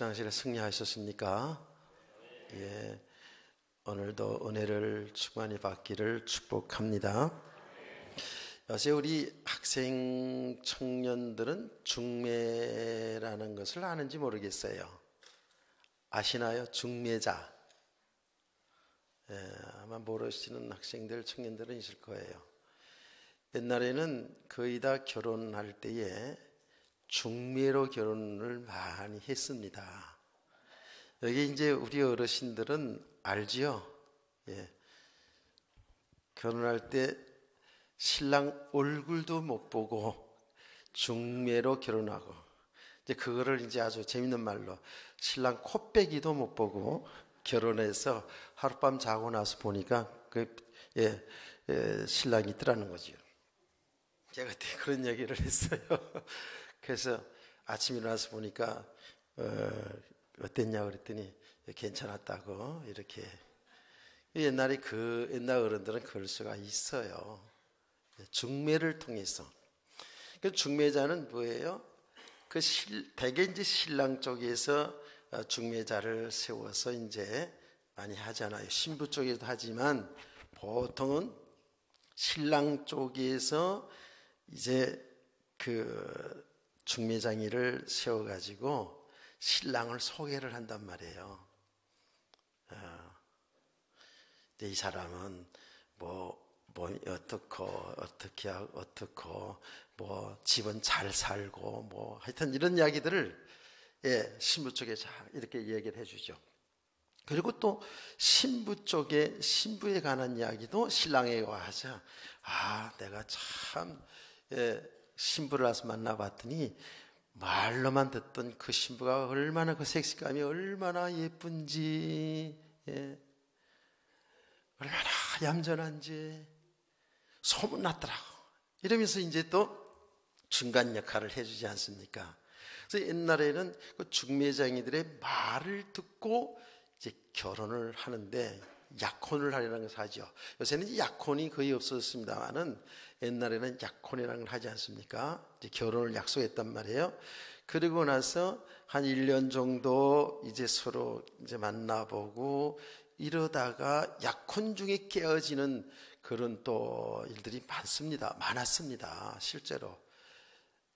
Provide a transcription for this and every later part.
신앙생활 승리하셨습니까? 예, 오늘도 은혜를 충만히 받기를 축복합니다. 요새 우리 학생 청년들은 중매라는 것을 아는지 모르겠어요. 아시나요? 중매자. 아마 모르시는 학생들, 청년들은 있을 거예요. 옛날에는 거의 다 결혼할 때에 중매로 결혼을 많이 했습니다. 여기 이제 우리 어르신들은 알지요? 예. 결혼할 때 신랑 얼굴도 못 보고 중매로 결혼하고, 이제 그거를 이제 아주 재밌는 말로 신랑 코빼기도 못 보고 결혼해서 하룻밤 자고 나서 보니까 신랑이 있더라는 거죠. 제가 그때 그런 얘기를 했어요. 그래서 아침에 일어나서 보니까 어땠냐 그랬더니 괜찮았다고. 이렇게 옛날 어른들은 그럴 수가 있어요. 중매를 통해서. 그 중매자는 뭐예요? 대개 이제 신랑 쪽에서 중매자를 세워서 이제 많이 하잖아요. 신부 쪽에도 하지만 보통은 신랑 쪽에서 이제 그 중매장이를 세워가지고 신랑을 소개를 한단 말이에요. 이 사람은 어떻고 집은 잘 살고 하여튼 이런 이야기들을 신부 쪽에 이렇게 얘기를 해주죠. 그리고 또 신부에 관한 이야기도 신랑에게 와서 내가 참 신부를 와서 만나봤더니 말로만 듣던 그 신부가 얼마나 그 섹시감이 얼마나 예쁜지, 얼마나 얌전한지 소문났더라고. 이러면서 이제 또 중간 역할을 해주지 않습니까? 그래서 옛날에는 그 중매장이들의 말을 듣고 이제 결혼을 하는데 약혼을 하려는 것을 하죠. 요새는 약혼이 거의 없었습니다만은 옛날에는 약혼이라는 걸 하지 않습니까? 이제 결혼을 약속했단 말이에요. 그리고 나서 한 1년 정도 이제 서로 이제 만나보고 이러다가 약혼 중에 깨어지는 그런 또 일들이 많았습니다. 실제로.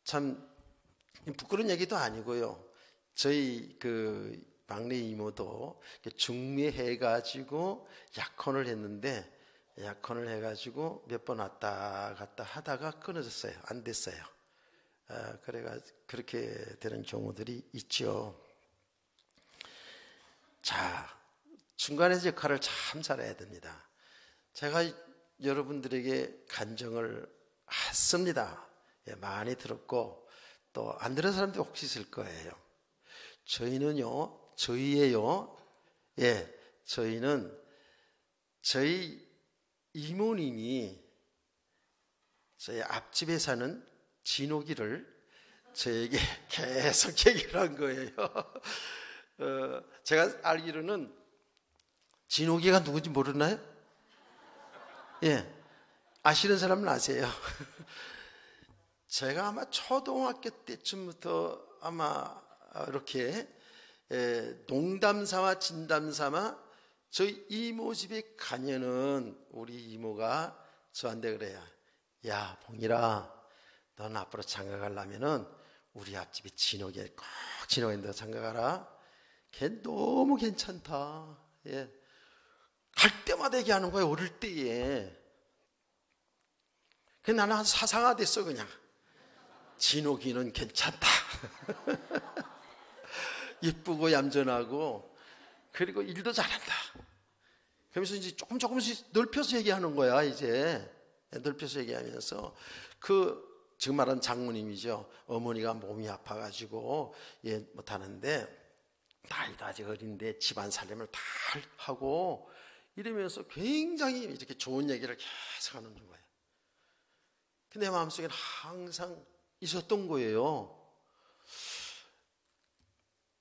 참 부끄러운 얘기도 아니고요. 저희 그 막내 이모도 중매해가지고 약혼을 했는데, 약혼을 해가지고 몇 번 왔다 갔다 하다가 끊어졌어요. 안 됐어요. 그렇게 되는 경우들이 있죠. 자, 중간에서 역할을 참 잘해야 됩니다. 제가 여러분들에게 간증을 했습니다. 많이 들었고 또 안 들은 사람도 혹시 있을 거예요. 저희는 저희 이모님이 저희 앞집에 사는 진옥이를 저에게 계속 얘기를 한 거예요. 제가 알기로는 진옥이가 누군지 모르나요? 아시는 사람은 아세요. 제가 아마 초등학교 때쯤부터 아마 이렇게 농담삼아 진담삼아 저희 이모 집에 가면은 우리 이모가 저한테 그래요. 야, 봉일아, 넌 앞으로 장가 가려면은 우리 앞집에 진옥이에 꼭 진옥인데 장가 가라. 걔 너무 괜찮다. 갈 때마다 얘기하는 거예요. 어릴 때에. 나는 한 사상화됐어. 그냥 진옥이는 괜찮다. 예쁘고 얌전하고 그리고 일도 잘한다. 그러면서 이제 조금씩 넓혀서 얘기하는 거야. 이제 넓혀서 얘기하면서 지금 말하는 장모님이죠. 어머니가 몸이 아파가지고 못하는데 나이도 아직 어린데 집안 살림을 다 하고 이러면서 굉장히 이렇게 좋은 얘기를 계속 하는 거예요. 근데 내 마음속에는 항상 있었던 거예요.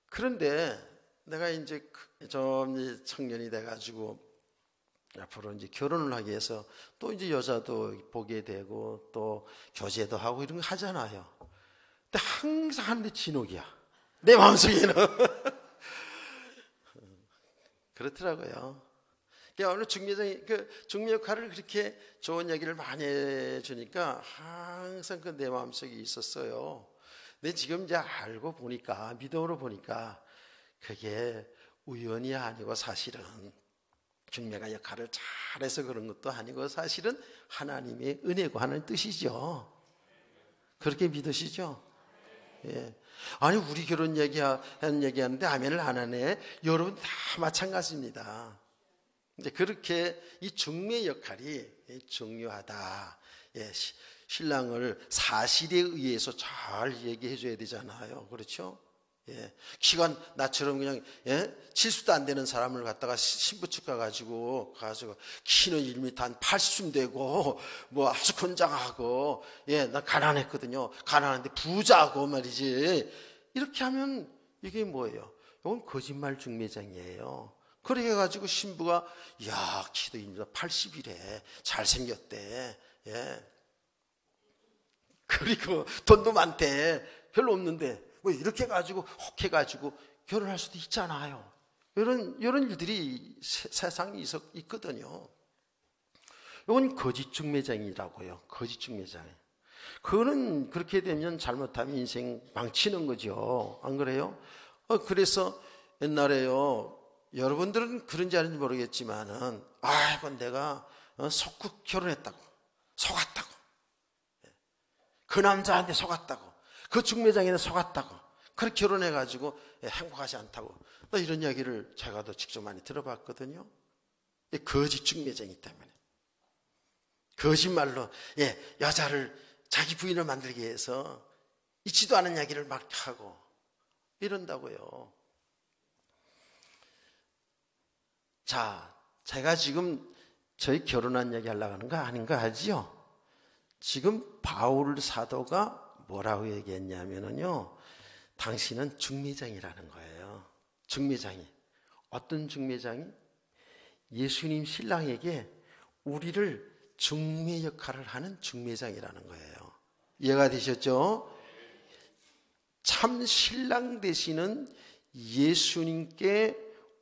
그런데 내가 이제 좀 청년이 돼가지고 앞으로 이제 결혼을 하기 위해서 또 이제 여자도 보게 되고 또 교제도 하고 이런 거 하잖아요. 근데 항상 하는데 진옥이야. 내 마음속에는. 그렇더라고요. 그러니까 어느 중매장이 중매 역할을 그렇게 좋은 얘기를 많이 해주니까 항상 그 내 마음속에 있었어요. 근데 지금 이제 알고 보니까, 믿음으로 보니까 그게 우연이 아니고 사실은 중매가 역할을 잘해서 그런 것도 아니고 사실은 하나님의 은혜고 하는 뜻이죠. 그렇게 믿으시죠? 예. 아니 우리 결혼 얘기하는데 아멘을 안 하네. 여러분 다 마찬가지입니다. 이제 그렇게 이 중매 역할이 중요하다. 예, 신랑을 사실에 의해서 잘 얘기해 줘야 되잖아요. 그렇죠? 예, 키가 나처럼 그냥 칠수도 안 되는 사람을 갖다가 신부 측 가가지고 키는 1m 한 80쯤 되고 뭐 아주 건장하고 나 가난했거든요. 가난한데 부자고 말이지. 이렇게 하면 이게 뭐예요? 이건 거짓말 중매장이에요. 그렇게 해가지고 신부가 야 키도 1m 80이래 잘생겼대. 그리고 돈도 많대. 별로 없는데 뭐 이렇게 가지고 혹해가지고 결혼할 수도 있잖아요. 이런 일들이 세상에 있거든요. 이건 거짓 중매장이라고요. 거짓 중매장. 그거는 그렇게 되면 잘못하면 인생 망치는 거죠. 안 그래요? 그래서 옛날에요. 여러분들은 그런지 아닌지 모르겠지만은 아이고 내가 속고 결혼했다고 속았다고 그 남자한테 속았다고 그 중매장에는 속았다고 그렇게 결혼해가지고 행복하지 않다고 이런 이야기를 제가 더 직접 많이 들어봤거든요. 거짓 중매장이기 때문에 거짓말로 여자를 자기 부인을 만들기 위해서 있지도 않은 이야기를 막 하고 이런다고요. 자, 제가 지금 저희 결혼한 얘기 하려고 하는 거 아닌가 하지요? 지금 바울 사도가 뭐라고 얘기했냐면요. 당신은 중매장이라는 거예요. 중매장이. 어떤 중매장이? 예수님 신랑에게 우리를 중매 역할을 하는 중매장이라는 거예요. 이해가 되셨죠? 참 신랑 되시는 예수님께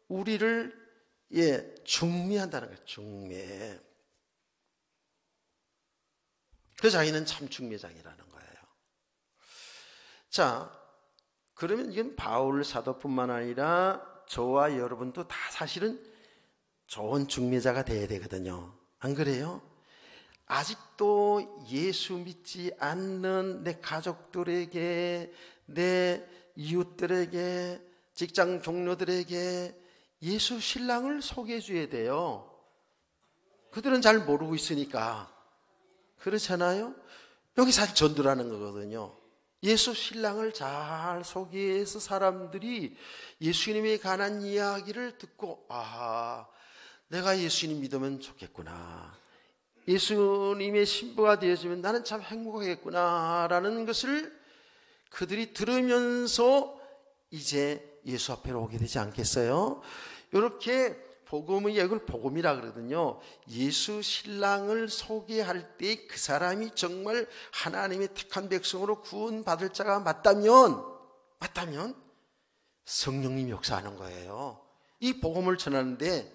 우리를 중매한다는 거예요. 중매. 그래서 자기는 참 중매장이라는 거예요. 자, 그러면 이건 바울 사도뿐만 아니라 저와 여러분도 다 사실은 좋은 중매자가 돼야 되거든요. 안 그래요? 아직도 예수 믿지 않는 내 가족들에게, 내 이웃들에게, 직장 동료들에게 예수 신랑을 소개해 줘야 돼요. 그들은 잘 모르고 있으니까. 그렇잖아요? 여기 사실 전도라는 거거든요. 예수 신랑을 잘 소개해서 사람들이 예수님에 관한 이야기를 듣고 내가 예수님 믿으면 좋겠구나. 예수님의 신부가 되어지면 나는 참 행복하겠구나 라는 것을 그들이 들으면서 이제 예수 앞에 오게 되지 않겠어요? 이렇게 이걸 복음이라 그러거든요. 예수 신랑을 소개할 때 그 사람이 정말 하나님의 택한 백성으로 구원받을 자가 맞다면 성령님이 역사하는 거예요. 이 복음을 전하는데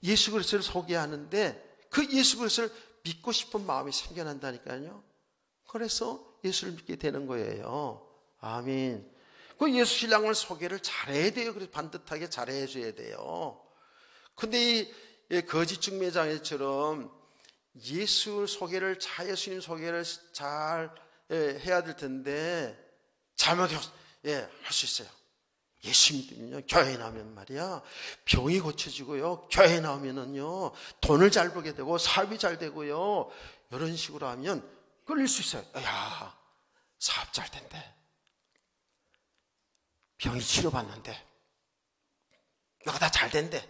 예수 그리스도를 소개하는데 그 예수 그리스도를 믿고 싶은 마음이 생겨난다니까요. 그래서 예수를 믿게 되는 거예요. 아멘. 그 예수 신랑을 소개를 잘해야 돼요. 그래서 반듯하게 잘해 줘야 돼요. 근데 이 거짓 중매장애처럼 예수님 소개를 잘 해야 될 텐데 잘못 할 수 있어요. 예수 믿으면요, 교회 나오면 말이야 병이 고쳐지고요, 교회 나오면은요 돈을 잘 벌게 되고 사업이 잘 되고요, 이런 식으로 하면 끌릴 수 있어요. 야, 사업 잘 된대, 병이 치료받는데, 너가 다 잘 된대.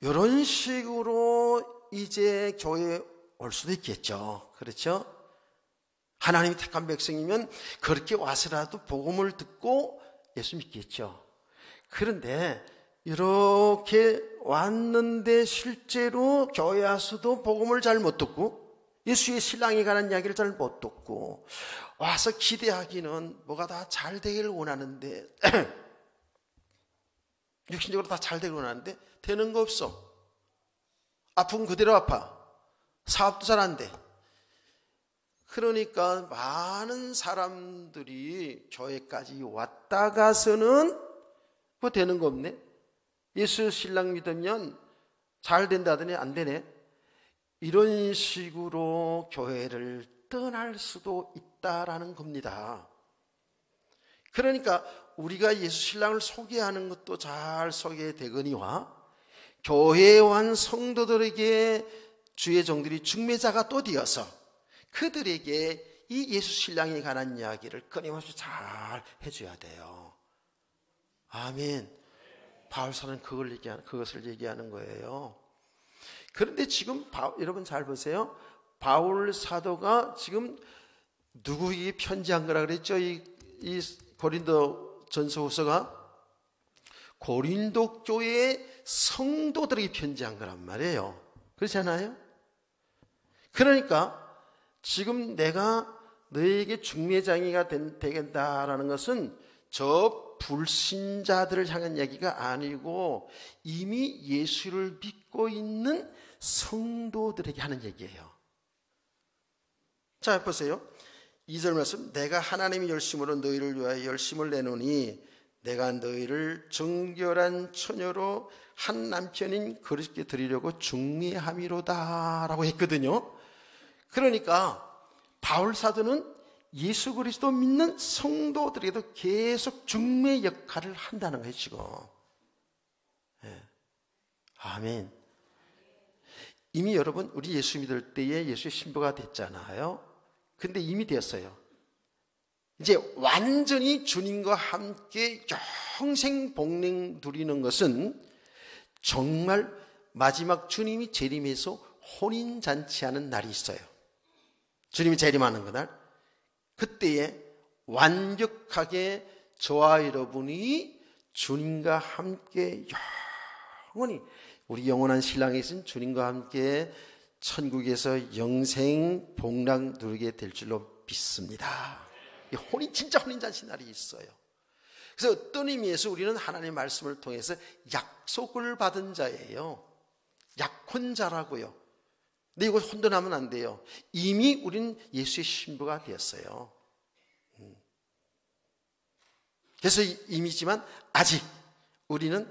이런 식으로 이제 교회에 올 수도 있겠죠. 그렇죠? 하나님이 택한 백성이면 그렇게 와서라도 복음을 듣고 예수 믿겠죠. 그런데 이렇게 왔는데 실제로 교회 와서도 복음을 잘 못 듣고 예수의 신랑에 관한 이야기를 잘 못 듣고 와서 기대하기는 뭐가 다 잘 되기를 원하는데 육신적으로 다 잘 되고 나는데 되는 거 없어. 아픈 그대로 아파. 사업도 잘 안 돼. 그러니까 많은 사람들이 교회까지 왔다 가서는 뭐 되는 거 없네. 예수 신랑 믿으면 잘 된다더니 안 되네. 이런 식으로 교회를 떠날 수도 있다라는 겁니다. 그러니까 우리가 예수 신랑을 소개하는 것도 잘 소개되거니와 교회에 온 성도들에게 주의 종들이 중매자가 또 되어서 그들에게 이 예수 신랑에 관한 이야기를 끊임없이 잘 해줘야 돼요. 아멘. 바울사는 그것을 얘기하는 거예요. 그런데 지금 여러분 잘 보세요. 바울 사도가 지금 누구에게 편지한 거라 그랬죠? 이 고린도 전서후서가 고린도 교회의 성도들에게 편지한 거란 말이에요. 그렇지 않아요? 그러니까 지금 내가 너에게 중매장이가 되겠다라는 것은 저 불신자들을 향한 얘기가 아니고 이미 예수를 믿고 있는 성도들에게 하는 얘기예요. 자, 보세요. 2절 말씀, 내가 하나님의 열심으로 너희를 위하여 열심을 내노니 내가 너희를 정결한 처녀로 한 남편인 그리스도께 드리려고 중매함이로다 라고 했거든요. 그러니까 바울 사도는 예수 그리스도 믿는 성도들에게도 계속 중매 역할을 한다는 거예요, 지금. 네. 아멘. 이미 여러분, 우리 예수 믿을 때에 예수의 신부가 됐잖아요. 근데 이미 되었어요. 이제 완전히 주님과 함께 영생 복령 누리는 것은 정말 마지막 주님이 재림해서 혼인잔치하는 날이 있어요. 주님이 재림하는 그날, 그때에 완벽하게 저와 여러분이 주님과 함께 영원히 우리 영원한 신랑에 있은 주님과 함께 천국에서 영생 복락 누리게 될 줄로 믿습니다. 진짜 혼인잔치 날이 있어요. 그래서 어떤 의미에서 우리는 하나님의 말씀을 통해서 약속을 받은 자예요. 약혼자라고요. 근데 이거 혼돈하면 안 돼요. 이미 우리는 예수의 신부가 되었어요. 그래서 이미지만 아직 우리는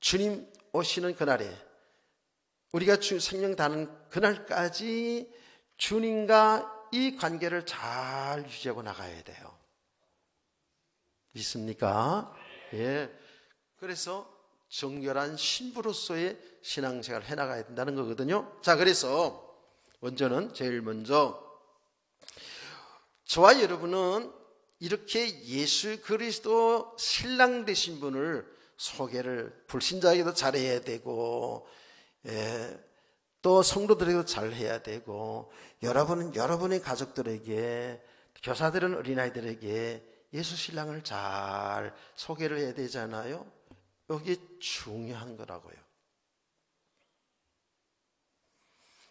주님 오시는 그날에 우리가 생명 다는 그날까지 주님과 이 관계를 잘 유지하고 나가야 돼요. 믿습니까? 예. 그래서 정결한 신부로서의 신앙생활을 해나가야 된다는 거거든요. 자, 그래서 제일 먼저 저와 여러분은 이렇게 예수 그리스도 신랑 되신 분을 소개를 불신자에게도 잘해야 되고, 또 성도들에게도 잘해야 되고, 여러분은 여러분의 가족들에게, 교사들은 어린아이들에게 예수 신랑을 잘 소개를 해야 되잖아요. 이게 중요한 거라고요.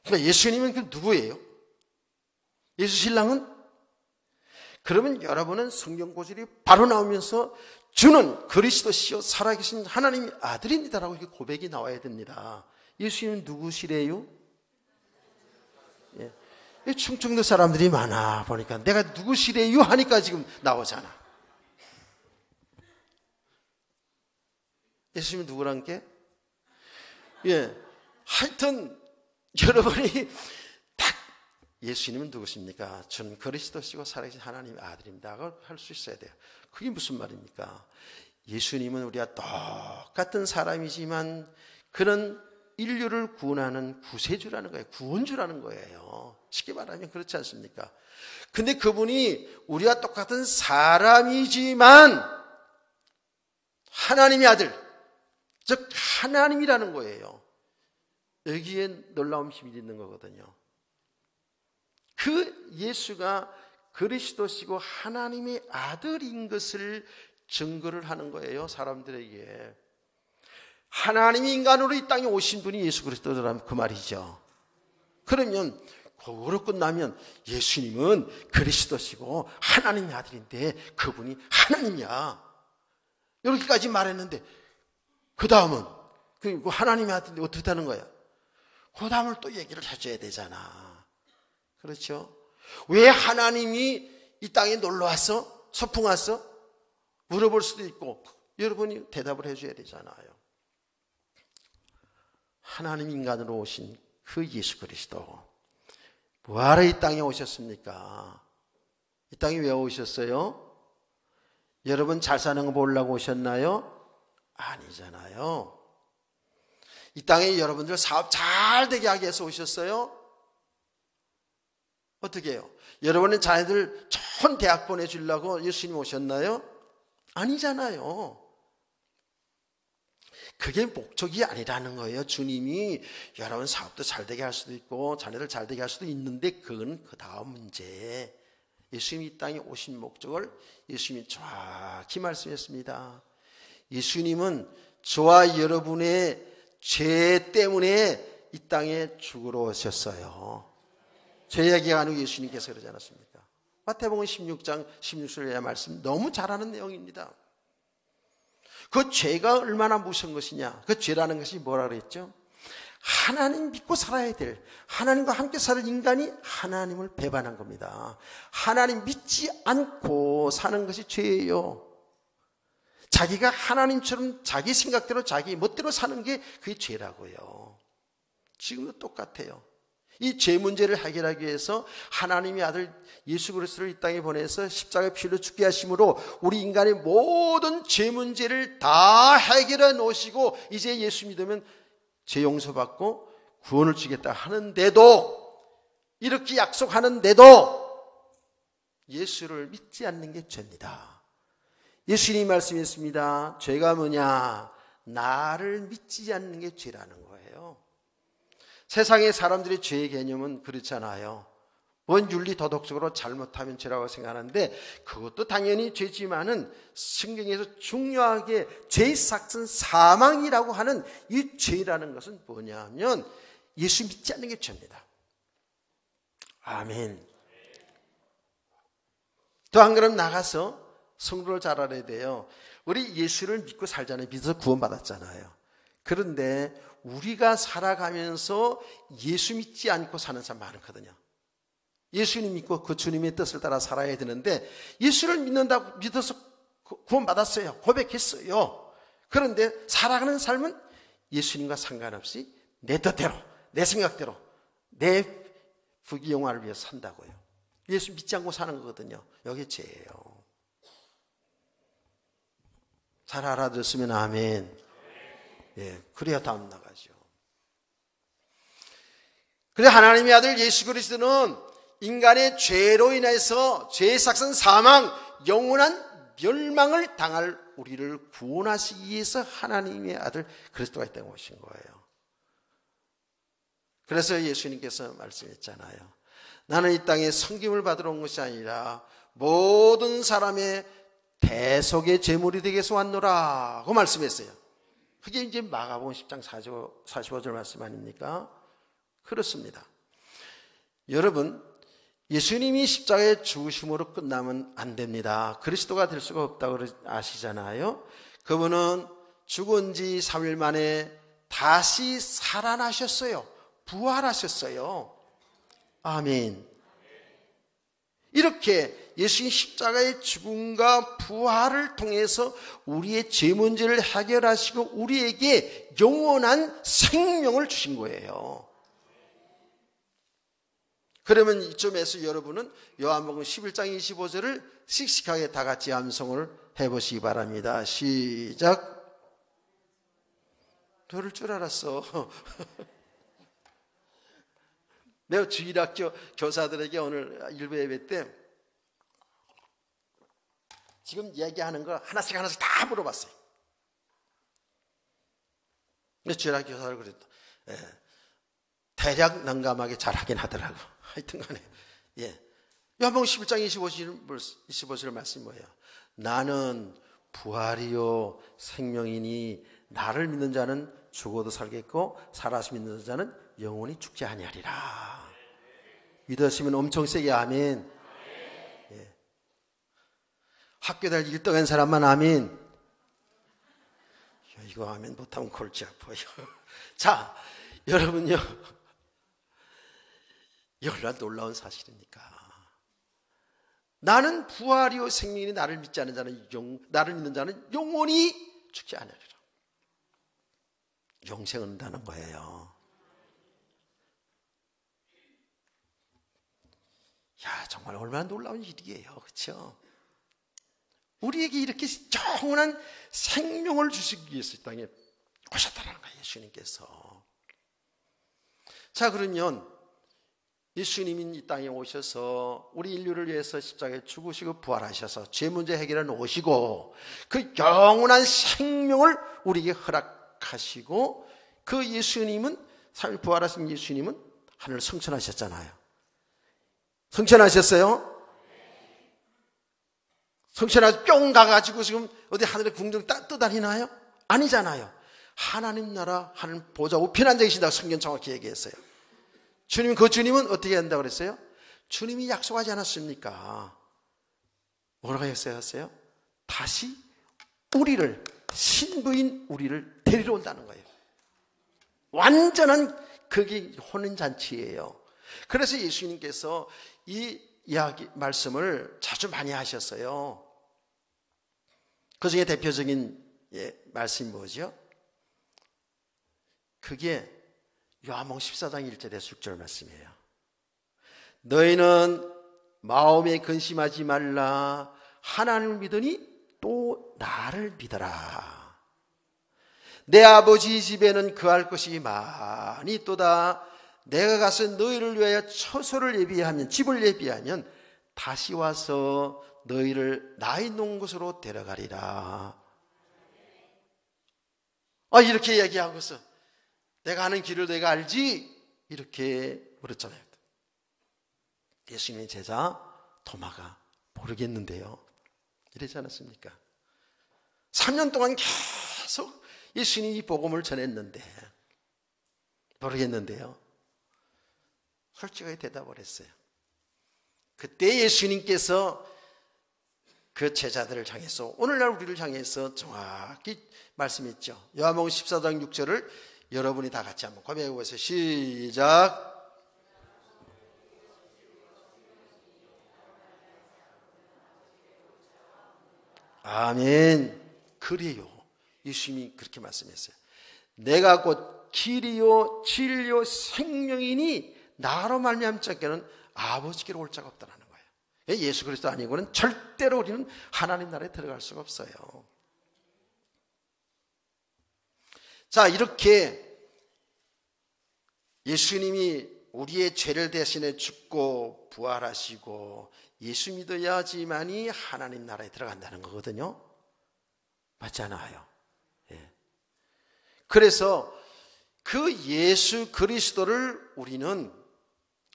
그러니까 예수님은 그 누구예요? 예수 신랑은? 그러면 여러분은 성경 구절이 바로 나오면서 주는 그리스도시요 살아계신 하나님의 아들입니다라고 이렇게 고백이 나와야 됩니다. 예수님은 누구시래요? 예. 충청도 사람들이 많아 보니까 내가 누구시래요 하니까 지금 나오잖아. 예수님은 누구란 게? 예. 하여튼 여러분이 딱 예수님은 누구십니까? 저는 그리스도시고 살아계신 하나님의 아들입니다. 할 수 있어야 돼요. 그게 무슨 말입니까? 예수님은 우리가 똑같은 사람이지만 그런 인류를 구원하는 구세주라는 거예요. 구원주라는 거예요. 쉽게 말하면 그렇지 않습니까? 근데 그분이 우리와 똑같은 사람이지만 하나님의 아들, 즉 하나님이라는 거예요. 여기에 놀라운 비밀이 있는 거거든요. 그 예수가 그리스도시고 하나님의 아들인 것을 증거를 하는 거예요. 사람들에게. 하나님이 인간으로 이 땅에 오신 분이 예수 그리스도라면 그 말이죠. 그러면 그거로 끝나면 예수님은 그리스도시고 하나님의 아들인데 그분이 하나님이야. 이렇게까지 말했는데 그 다음은 그 하나님의 아들인데 어떻게 하는 거야? 그 다음을 또 얘기를 해줘야 되잖아. 그렇죠? 왜 하나님이 이 땅에 놀러 왔어? 소풍 왔어? 물어볼 수도 있고 여러분이 대답을 해줘야 되잖아요. 하나님 인간으로 오신 그 예수 그리스도 뭐하러 이 땅에 오셨습니까? 이 땅에 왜 오셨어요? 여러분 잘 사는 거 보려고 오셨나요? 아니잖아요. 이 땅에 여러분들 사업 잘 되게 하기 위해서 오셨어요? 어떻게 해요? 여러분의 자녀들 좋은 대학 보내주려고 예수님 오셨나요? 아니잖아요. 그게 목적이 아니라는 거예요. 주님이 여러분 사업도 잘 되게 할 수도 있고 자녀들 잘 되게 할 수도 있는데 그건 그 다음 문제. 예수님이 이 땅에 오신 목적을 예수님이 정확히 말씀했습니다. 예수님은 저와 여러분의 죄 때문에 이 땅에 죽으러 오셨어요. 죄 얘기하는 예수님께서 그러지 않았습니까? 마태복음 16장 16절의 말씀 너무 잘 아는 내용입니다. 그 죄가 얼마나 무서운 것이냐. 그 죄라는 것이 뭐라 그랬죠? 하나님 믿고 살아야 될, 하나님과 함께 살 인간이 하나님을 배반한 겁니다. 하나님 믿지 않고 사는 것이 죄예요. 자기가 하나님처럼 자기 생각대로 자기 멋대로 사는 게 그게 죄라고요. 지금도 똑같아요. 이 죄 문제를 해결하기 위해서 하나님의 아들 예수 그리스도를 이 땅에 보내서 십자가의 피로 죽게 하심으로 우리 인간의 모든 죄 문제를 다 해결해 놓으시고 이제 예수 믿으면 죄 용서받고 구원을 주겠다 하는데도, 이렇게 약속하는데도 예수를 믿지 않는 게 죄입니다. 예수님이 말씀했습니다. 죄가 뭐냐? 나를 믿지 않는 게 죄라는 거예요. 세상의 사람들의 죄의 개념은 그렇잖아요. 뭔 윤리 도덕적으로 잘못하면 죄라고 생각하는데 그것도 당연히 죄지만은 성경에서 중요하게 죄의 삭은 사망이라고 하는 이 죄라는 것은 뭐냐면 예수 믿지 않는 게 죄입니다. 아멘. 또 한 걸음 나가서 성도를 잘 알아야 돼요. 우리 예수를 믿고 살잖아요. 믿어서 구원받았잖아요. 그런데 우리가 살아가면서 예수 믿지 않고 사는 사람 많거든요. 예수님 믿고 그 주님의 뜻을 따라 살아야 되는데 예수를 믿는다고 믿어서 구원받았어요. 고백했어요. 그런데 살아가는 삶은 예수님과 상관없이 내 뜻대로, 내 생각대로, 내 부귀영화를 위해서 산다고요. 예수 믿지 않고 사는 거거든요. 여기 죄예요. 잘 알아들었으면 아멘. 예, 그래야 다음 나가죠. 그래 하나님의 아들 예수 그리스도는 인간의 죄로 인해서 죄의 삭은 사망, 영원한 멸망을 당할 우리를 구원하시기 위해서 하나님의 아들 그리스도가 이 땅에 오신 거예요. 그래서 예수님께서 말씀했잖아요. 나는 이 땅에 섬김을 받으러 온 것이 아니라 모든 사람의 대속의 제물이 되게 해서 왔노라 고 말씀했어요. 그게 이제 마가복음 10장 45절 말씀 아닙니까? 그렇습니다. 여러분, 예수님이 십자가에 죽으심으로 끝나면 안 됩니다. 그리스도가 될 수가 없다고 아시잖아요. 그분은 죽은 지 3일 만에 다시 살아나셨어요. 부활하셨어요. 아멘. 이렇게 예수님 십자가의 죽음과 부활을 통해서 우리의 죄 문제를 해결하시고 우리에게 영원한 생명을 주신 거예요. 그러면 이쯤에서 여러분은 요한복음 11장 25절을 씩씩하게 다 같이 암송을 해보시기 바랍니다. 시작. 들을 줄 알았어. 내가 주일학교 교사들에게 오늘 일부 예배 때 지금 얘기하는 거 하나씩 다 물어봤어요. 주일학교 교사를 그랬다. 예, 대략 난감하게 잘 하긴 하더라고. 하여튼 간에. 예. 요한복음 11장 25절 말씀이 뭐예요? 나는 부활이요 생명이니 나를 믿는 자는 죽어도 살겠고 살아서 믿는 자는 영원히 죽지 아니하리라. 믿으시면 엄청 세게 아멘. 예. 학교 다닐 1등한 사람만 아멘. 이거 하면 못하면 골치 아파요. 자, 여러분요, 이 얼마나 놀라운 사실입니까? 나는 부활이요 생명이니 나를 믿지 않는 자는 나를 믿는 자는 영원히 죽지 않으리라. 영생을 얻는다는 거예요. 야, 정말 얼마나 놀라운 일이에요. 그렇죠? 우리에게 이렇게 영원한 생명을 주시기 위해서 이 땅에 오셨다는 거예요, 예수님께서. 자, 그러면 예수님이 이 땅에 오셔서 우리 인류를 위해서 십자가에 죽으시고 부활하셔서 죄 문제 해결해 놓으시고 그 영원한 생명을 우리에게 허락하시고 그 예수님은, 3일 부활하신 예수님은 하늘을 승천하셨잖아요. 승천하셨어요? 승천하셔서 뿅 가가지고 지금 어디 하늘에 궁정 떠다니나요? 아니잖아요. 하나님 나라 하나님 보좌 우편에 앉아 계신다고 성경 정확히 얘기했어요. 주님, 그 주님은 어떻게 한다고 그랬어요? 주님이 약속하지 않았습니까? 뭐라고 했어요? 다시 우리를, 신부인 우리를 데리러 온다는 거예요. 완전한 그게 혼인잔치예요. 그래서 예수님께서 이 이야기, 말씀을 자주 많이 하셨어요. 그 중에 대표적인 말씀이 뭐죠? 그게 요한복음 14장 1절에서 6절 말씀이에요. 너희는 마음에 근심하지 말라. 하나님을 믿으니 또 나를 믿어라. 내 아버지 집에는 거할 것이 많이 있도다. 내가 가서 너희를 위하여 처소를 예비하면, 집을 예비하면 다시 와서 너희를 나 있는 곳으로 데려가리라. 이렇게 얘기하고서 내가 하는 길을 내가 알지? 이렇게 물었잖아요. 예수님의 제자 도마가 모르겠는데요. 이러지 않았습니까? 3년 동안 계속 예수님이 복음을 전했는데 모르겠는데요. 솔직하게 대답을 했어요. 그때 예수님께서 그 제자들을 향해서, 오늘날 우리를 향해서 정확히 말씀했죠. 요한복음 14장 6절을 여러분이 다 같이 한번 고백해 보세요. 시작. 아멘. 그래요. 예수님이 그렇게 말씀했어요. 내가 곧 길이요 진리요 생명이니 나로 말미암지 않게는 아버지께로 올 자가 없다라는 거예요. 예수 그리스도 아니고는 절대로 우리는 하나님 나라에 들어갈 수가 없어요. 자, 이렇게 예수님이 우리의 죄를 대신해 죽고 부활하시고 예수 믿어야지만이 하나님 나라에 들어간다는 거거든요. 맞잖아요. 예. 그래서 그 예수 그리스도를 우리는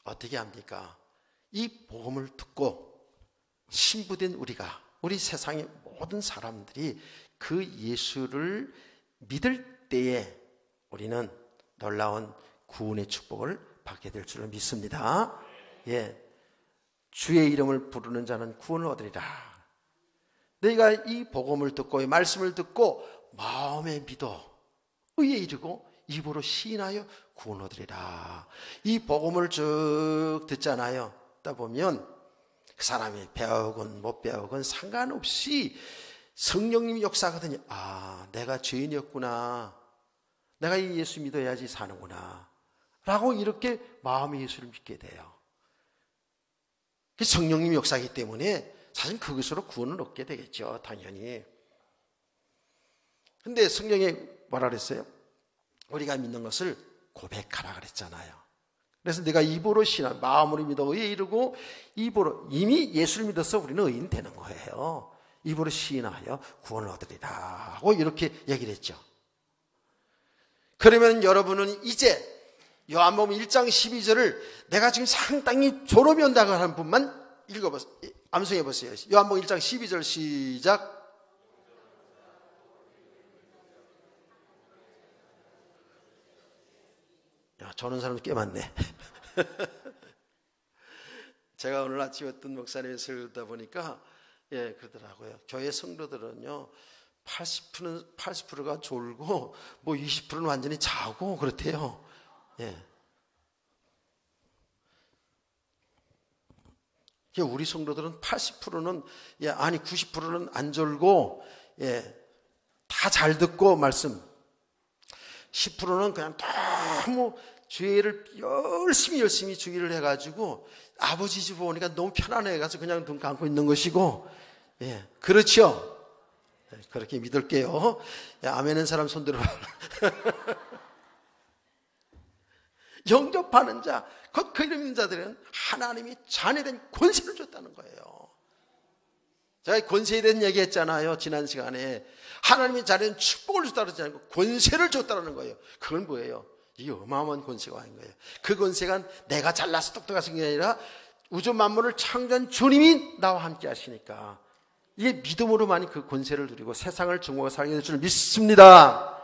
어떻게 합니까? 이 복음을 듣고 신부된 우리가, 우리 세상의 모든 사람들이 그 예수를 믿을 때에 우리는 놀라운 구원의 축복을 받게 될 줄을 믿습니다. 예, 주의 이름을 부르는 자는 구원을 얻으리라. 너희가 이 복음을 듣고 이 말씀을 듣고 마음에 믿어 의에 이르고 입으로 시인하여 구원 얻으리라. 이 복음을 쭉 듣잖아요. 듣다 보면 그 사람이 배우건 못 배우건 상관없이 성령님이 역사하거든요. 아, 내가 죄인이었구나. 내가 이 예수 믿어야지 사는구나. 라고 이렇게 마음의 예수를 믿게 돼요. 성령님이 역사하기 때문에 사실 그것으로 구원을 얻게 되겠죠. 당연히. 근데 성령이 뭐라 그랬어요? 우리가 믿는 것을 고백하라 그랬잖아요. 그래서 내가 입으로 신하, 마음으로 믿어 의에 이르고 입으로, 이미 예수를 믿어서 우리는 의인 되는 거예요. 입으로 시인하여 구원을 얻으리라 하고 이렇게 얘기를 했죠. 그러면 여러분은 이제 요한복음 1장 12절을 내가 지금 상당히 졸업이 온다고 하는 분만 읽어보세요. 암송해 보세요. 요한복음 1장 12절 시작. 야, 저는 사람 꽤 많네. 제가 오늘 아침에 어떤 목사님이 설교하다 보니까 그러더라고요. 교회 성도들은요 80%가 졸고 뭐 20%는 완전히 자고 그렇대요. 예. 우리 성도들은 80%는 아니 90%는 안 졸고 다 잘 듣고 말씀. 10%는 그냥 너무 죄를 열심히 주의를 해가지고 아버지 집 오니까 너무 편안해가지고 그냥 눈 감고 있는 것이고, 그렇죠? 그렇게 믿을게요. 아멘한 사람 손들어. 영접하는 자, 그 이름 있는 자들은 하나님이 자녀된 권세를 줬다는 거예요. 제가 권세에 대한 얘기 했잖아요. 지난 시간에. 하나님이 자녀된 축복을 줬다는 게 아니고 권세를 줬다는 거예요. 그건 뭐예요? 이게 어마어마한 권세가 아닌 거예요. 그 권세가 내가 잘나서 똑똑해서 게 아니라 우주 만물을 창조한 주님이 나와 함께 하시니까 이게 믿음으로만이 그 권세를 누리고 세상을 중보하고 살게 될 줄 믿습니다.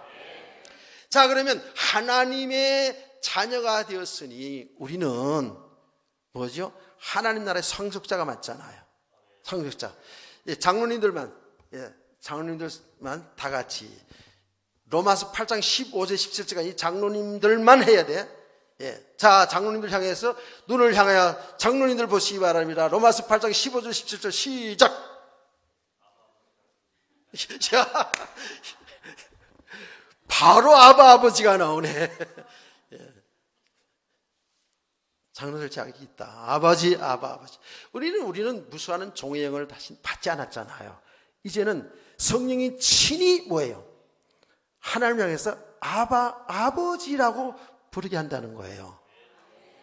자, 그러면 하나님의 자녀가 되었으니 우리는 뭐죠? 하나님 나라의 상속자가 맞잖아요. 상속자. 장로님들만 다 같이 로마서 8장 15절 17절까지 장로님들만 해야 돼. 자, 장로님들 향해서 눈을 향하여 장로님들 보시기 바랍니다. 로마서 8장 15절 17절 시작. 자, 바로 아버지가 나오네. 장로들 자격이 있다. 아버지. 우리는 무수하는 종의 영을 다시 받지 않았잖아요. 이제는 성령이 친히 뭐예요? 하나님 향해서 아버지라고 부르게 한다는 거예요.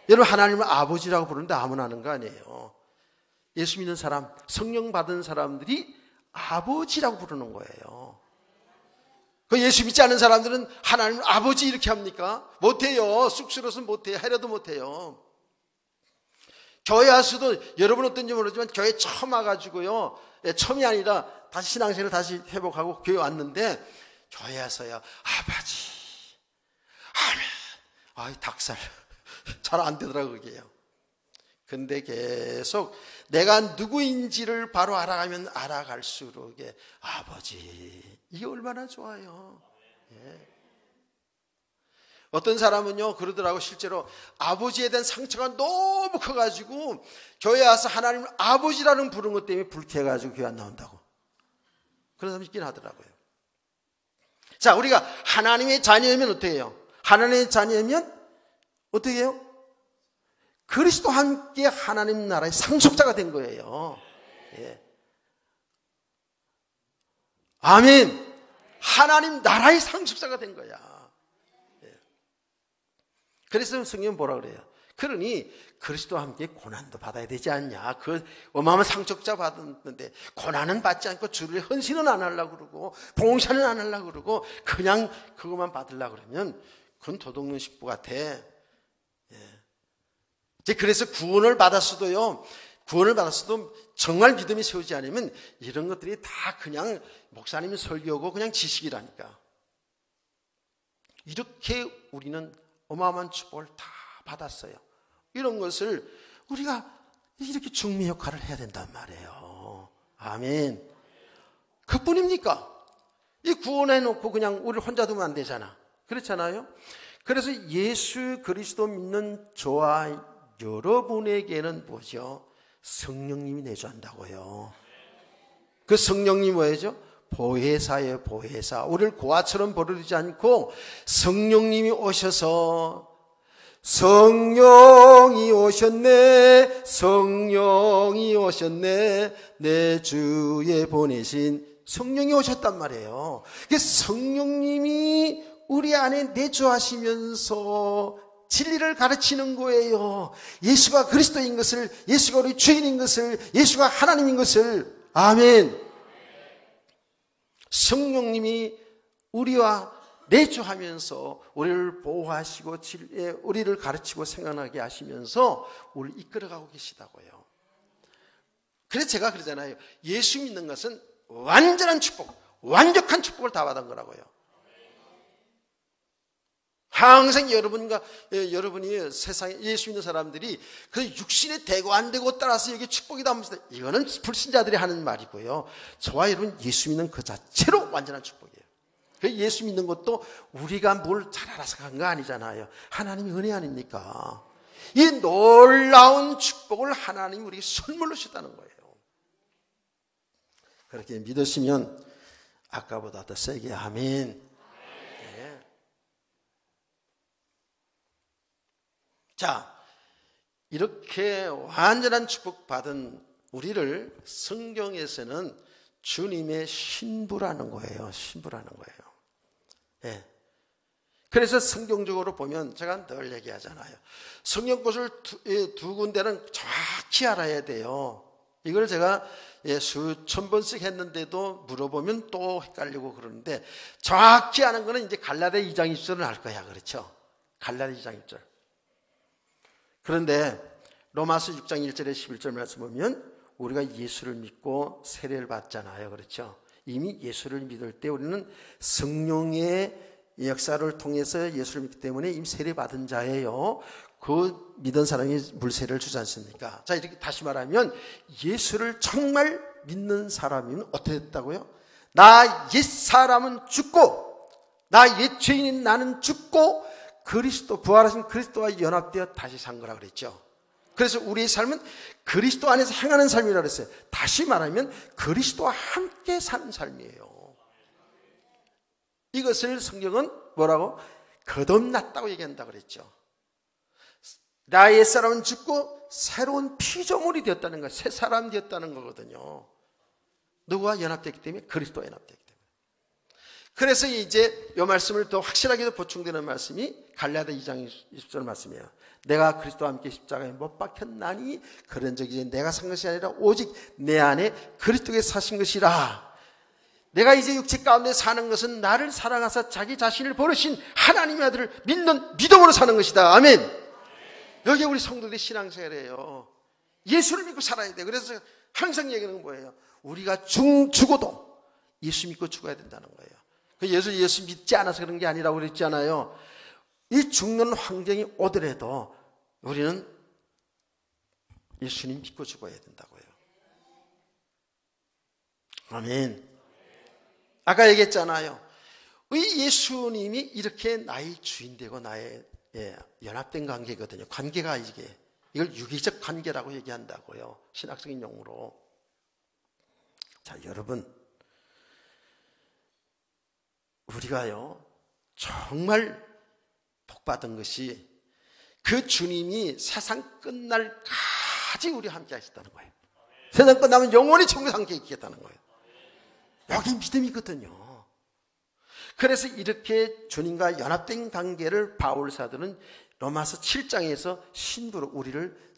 여러분, 하나님을 아버지라고 부르는데 아무나 하는 거 아니에요. 예수 믿는 사람, 성령 받은 사람들이 아버지라고 부르는 거예요. 그 예수 믿지 않는 사람들은 하나님을 아버지 이렇게 합니까? 못해요. 쑥스러워서 못해요. 하려도 못해요. 교회 와서도 여러분 어떤지 모르지만 교회 처음 와가지고요. 처음이 아니라 다시 신앙생활을 다시 회복하고 교회 왔는데 교회 와서요. 아버지. 아멘. 아이, 닭살. 잘 안 되더라고, 그게요. 근데 계속 내가 누구인지를 바로 알아가면 알아갈수록 아버지. 이게 얼마나 좋아요. 어떤 사람은요 그러더라고. 실제로 아버지에 대한 상처가 너무 커가지고 교회 와서 하나님을 아버지라는 부르는 것 때문에 불쾌해가지고 교회 안 나온다고. 그런 사람이 있긴 하더라고요. 자, 우리가 하나님의 자녀이면 어떻게 해요? 하나님의 자녀이면 어떻게 해요? 그리스도와 함께 하나님 나라의 상속자가 된 거예요. 아멘. 하나님 나라의 상속자가 된 거야. 그래서 성경은 뭐라 그래요? 그러니 그리스도와 함께 고난도 받아야 되지 않냐. 그 어마어마한 상속자 받았는데 고난은 받지 않고 주를 헌신은 안 하려고 그러고 봉사는 안 하려고 그러고 그냥 그것만 받으려고 그러면 그건 도둑놈 식구 같아. 이제 그래서 구원을 받았어도 정말 믿음이 세우지 않으면 이런 것들이 다 그냥 목사님이 설교고 그냥 지식이라니까. 이렇게 우리는 어마어마한 축복을 다 받았어요. 이런 것을 우리가 이렇게 중미 역할을 해야 된단 말이에요. 아멘. 그뿐입니까? 이 구원해놓고 그냥 우리를 혼자 두면 안 되잖아. 그렇잖아요. 그래서 예수 그리스도 믿는 저와 여러분에게는 뭐죠? 성령님이 내주한다고요. 그 성령님이 뭐예요? 보혜사예요. 보혜사. 우리를 고아처럼 버리지 않고 성령님이 오셔서 성령이 오셨네 내 주에 보내신 성령이 오셨단 말이에요. 성령님이 우리 안에 내주하시면서 진리를 가르치는 거예요. 예수가 그리스도인 것을, 예수가 우리 주인인 것을, 예수가 하나님인 것을. 아멘. 성령님이 우리와 내주하면서 우리를 보호하시고 우리를 가르치고 생각나게 하시면서 우리를 이끌어가고 계시다고요. 그래서 제가 그러잖아요. 예수 믿는 것은 완전한 축복, 완벽한 축복을 다 받은 거라고요. 평생 여러분이 세상에 예수 믿는 사람들이 그 육신에 되고 안 되고 따라서 이게 축복이다 하면서 이거는 불신자들이 하는 말이고요. 저와 여러분 예수 믿는 그 자체로 완전한 축복이에요. 그 예수 믿는 것도 우리가 뭘 잘 알아서 간 거 아니잖아요. 하나님의 은혜 아닙니까? 이 놀라운 축복을 하나님이 우리에게 선물로 주셨다는 거예요. 그렇게 믿으시면 아까보다 더 세게 아멘. 네. 자, 이렇게 완전한 축복받은 우리를 성경에서는 주님의 신부라는 거예요. 신부라는 거예요. 네. 그래서 성경적으로 보면 제가 늘 얘기하잖아요. 성경 곳을 두 군데는 정확히 알아야 돼요. 이걸 제가 수천 번씩 했는데도 물어보면 또 헷갈리고 그러는데 정확히 아는 거는 이제 갈라디아 2장 20절은 알 거야. 그렇죠? 갈라디아 2장 1절. 그런데 로마서 6장 1절에 11절 말씀 보면 우리가 예수를 믿고 세례를 받잖아요. 그렇죠? 이미 예수를 믿을 때 우리는 성령의 역사를 통해서 예수를 믿기 때문에 이미 세례 받은 자예요. 그 믿은 사람이 물세례를 주지 않습니까? 자, 이렇게 다시 말하면 예수를 정말 믿는 사람이면 어떻게 됐다고요? 나 옛사람은 죽고 나 옛 죄인인 나는 죽고 그리스도 부활하신 그리스도와 연합되어 다시 산 거라 그랬죠. 그래서 우리의 삶은 그리스도 안에서 행하는 삶이라고 그랬어요. 다시 말하면 그리스도와 함께 사는 삶이에요. 이것을 성경은 뭐라고? 거듭났다고 얘기한다고 그랬죠. 나의 옛사람은 죽고 새로운 피조물이 되었다는 거예요. 새 사람 되었다는 거거든요. 누구와 연합됐기 때문에? 그리스도와 연합됐기 때문에. 그래서 이제 이 말씀을 더 확실하게 보충되는 말씀이 갈라디아 2장 20절 말씀이에요. 내가 그리스도와 함께 십자가에 못 박혔나니 그런 적이 이제 내가 산 것이 아니라 오직 내 안에 그리스도께서 사신 것이라. 내가 이제 육체 가운데 사는 것은 나를 사랑하사 자기 자신을 버리신 하나님의 아들을 믿는 믿음으로 사는 것이다. 아멘. 여기 우리 성도들의 신앙생활이에요. 예수를 믿고 살아야 돼요. 그래서 항상 얘기하는 건 뭐예요? 우리가 죽어도 예수 믿고 죽어야 된다는 거예요. 예수 믿지 않아서 그런 게 아니라고 그랬잖아요. 이 죽는 환경이 오더라도 우리는 예수님 믿고 죽어야 된다고요. 아멘. 아까 얘기했잖아요. 예수님이 이렇게 나의 주인 되고 나의 연합된 관계거든요. 관계가 이걸 유기적 관계라고 얘기한다고요. 신학적인 용어로. 자, 여러분. 우리가요, 정말 복받은 것이 그 주님이 세상 끝날까지 우리와 함께 하시다는 거예요. 세상 끝나면 영원히 천국에 함께 있겠다는 거예요. 여기 믿음이거든요. 그래서 이렇게 주님과 연합된 관계를 바울 사도는 로마서 7장에서 신부로 우리를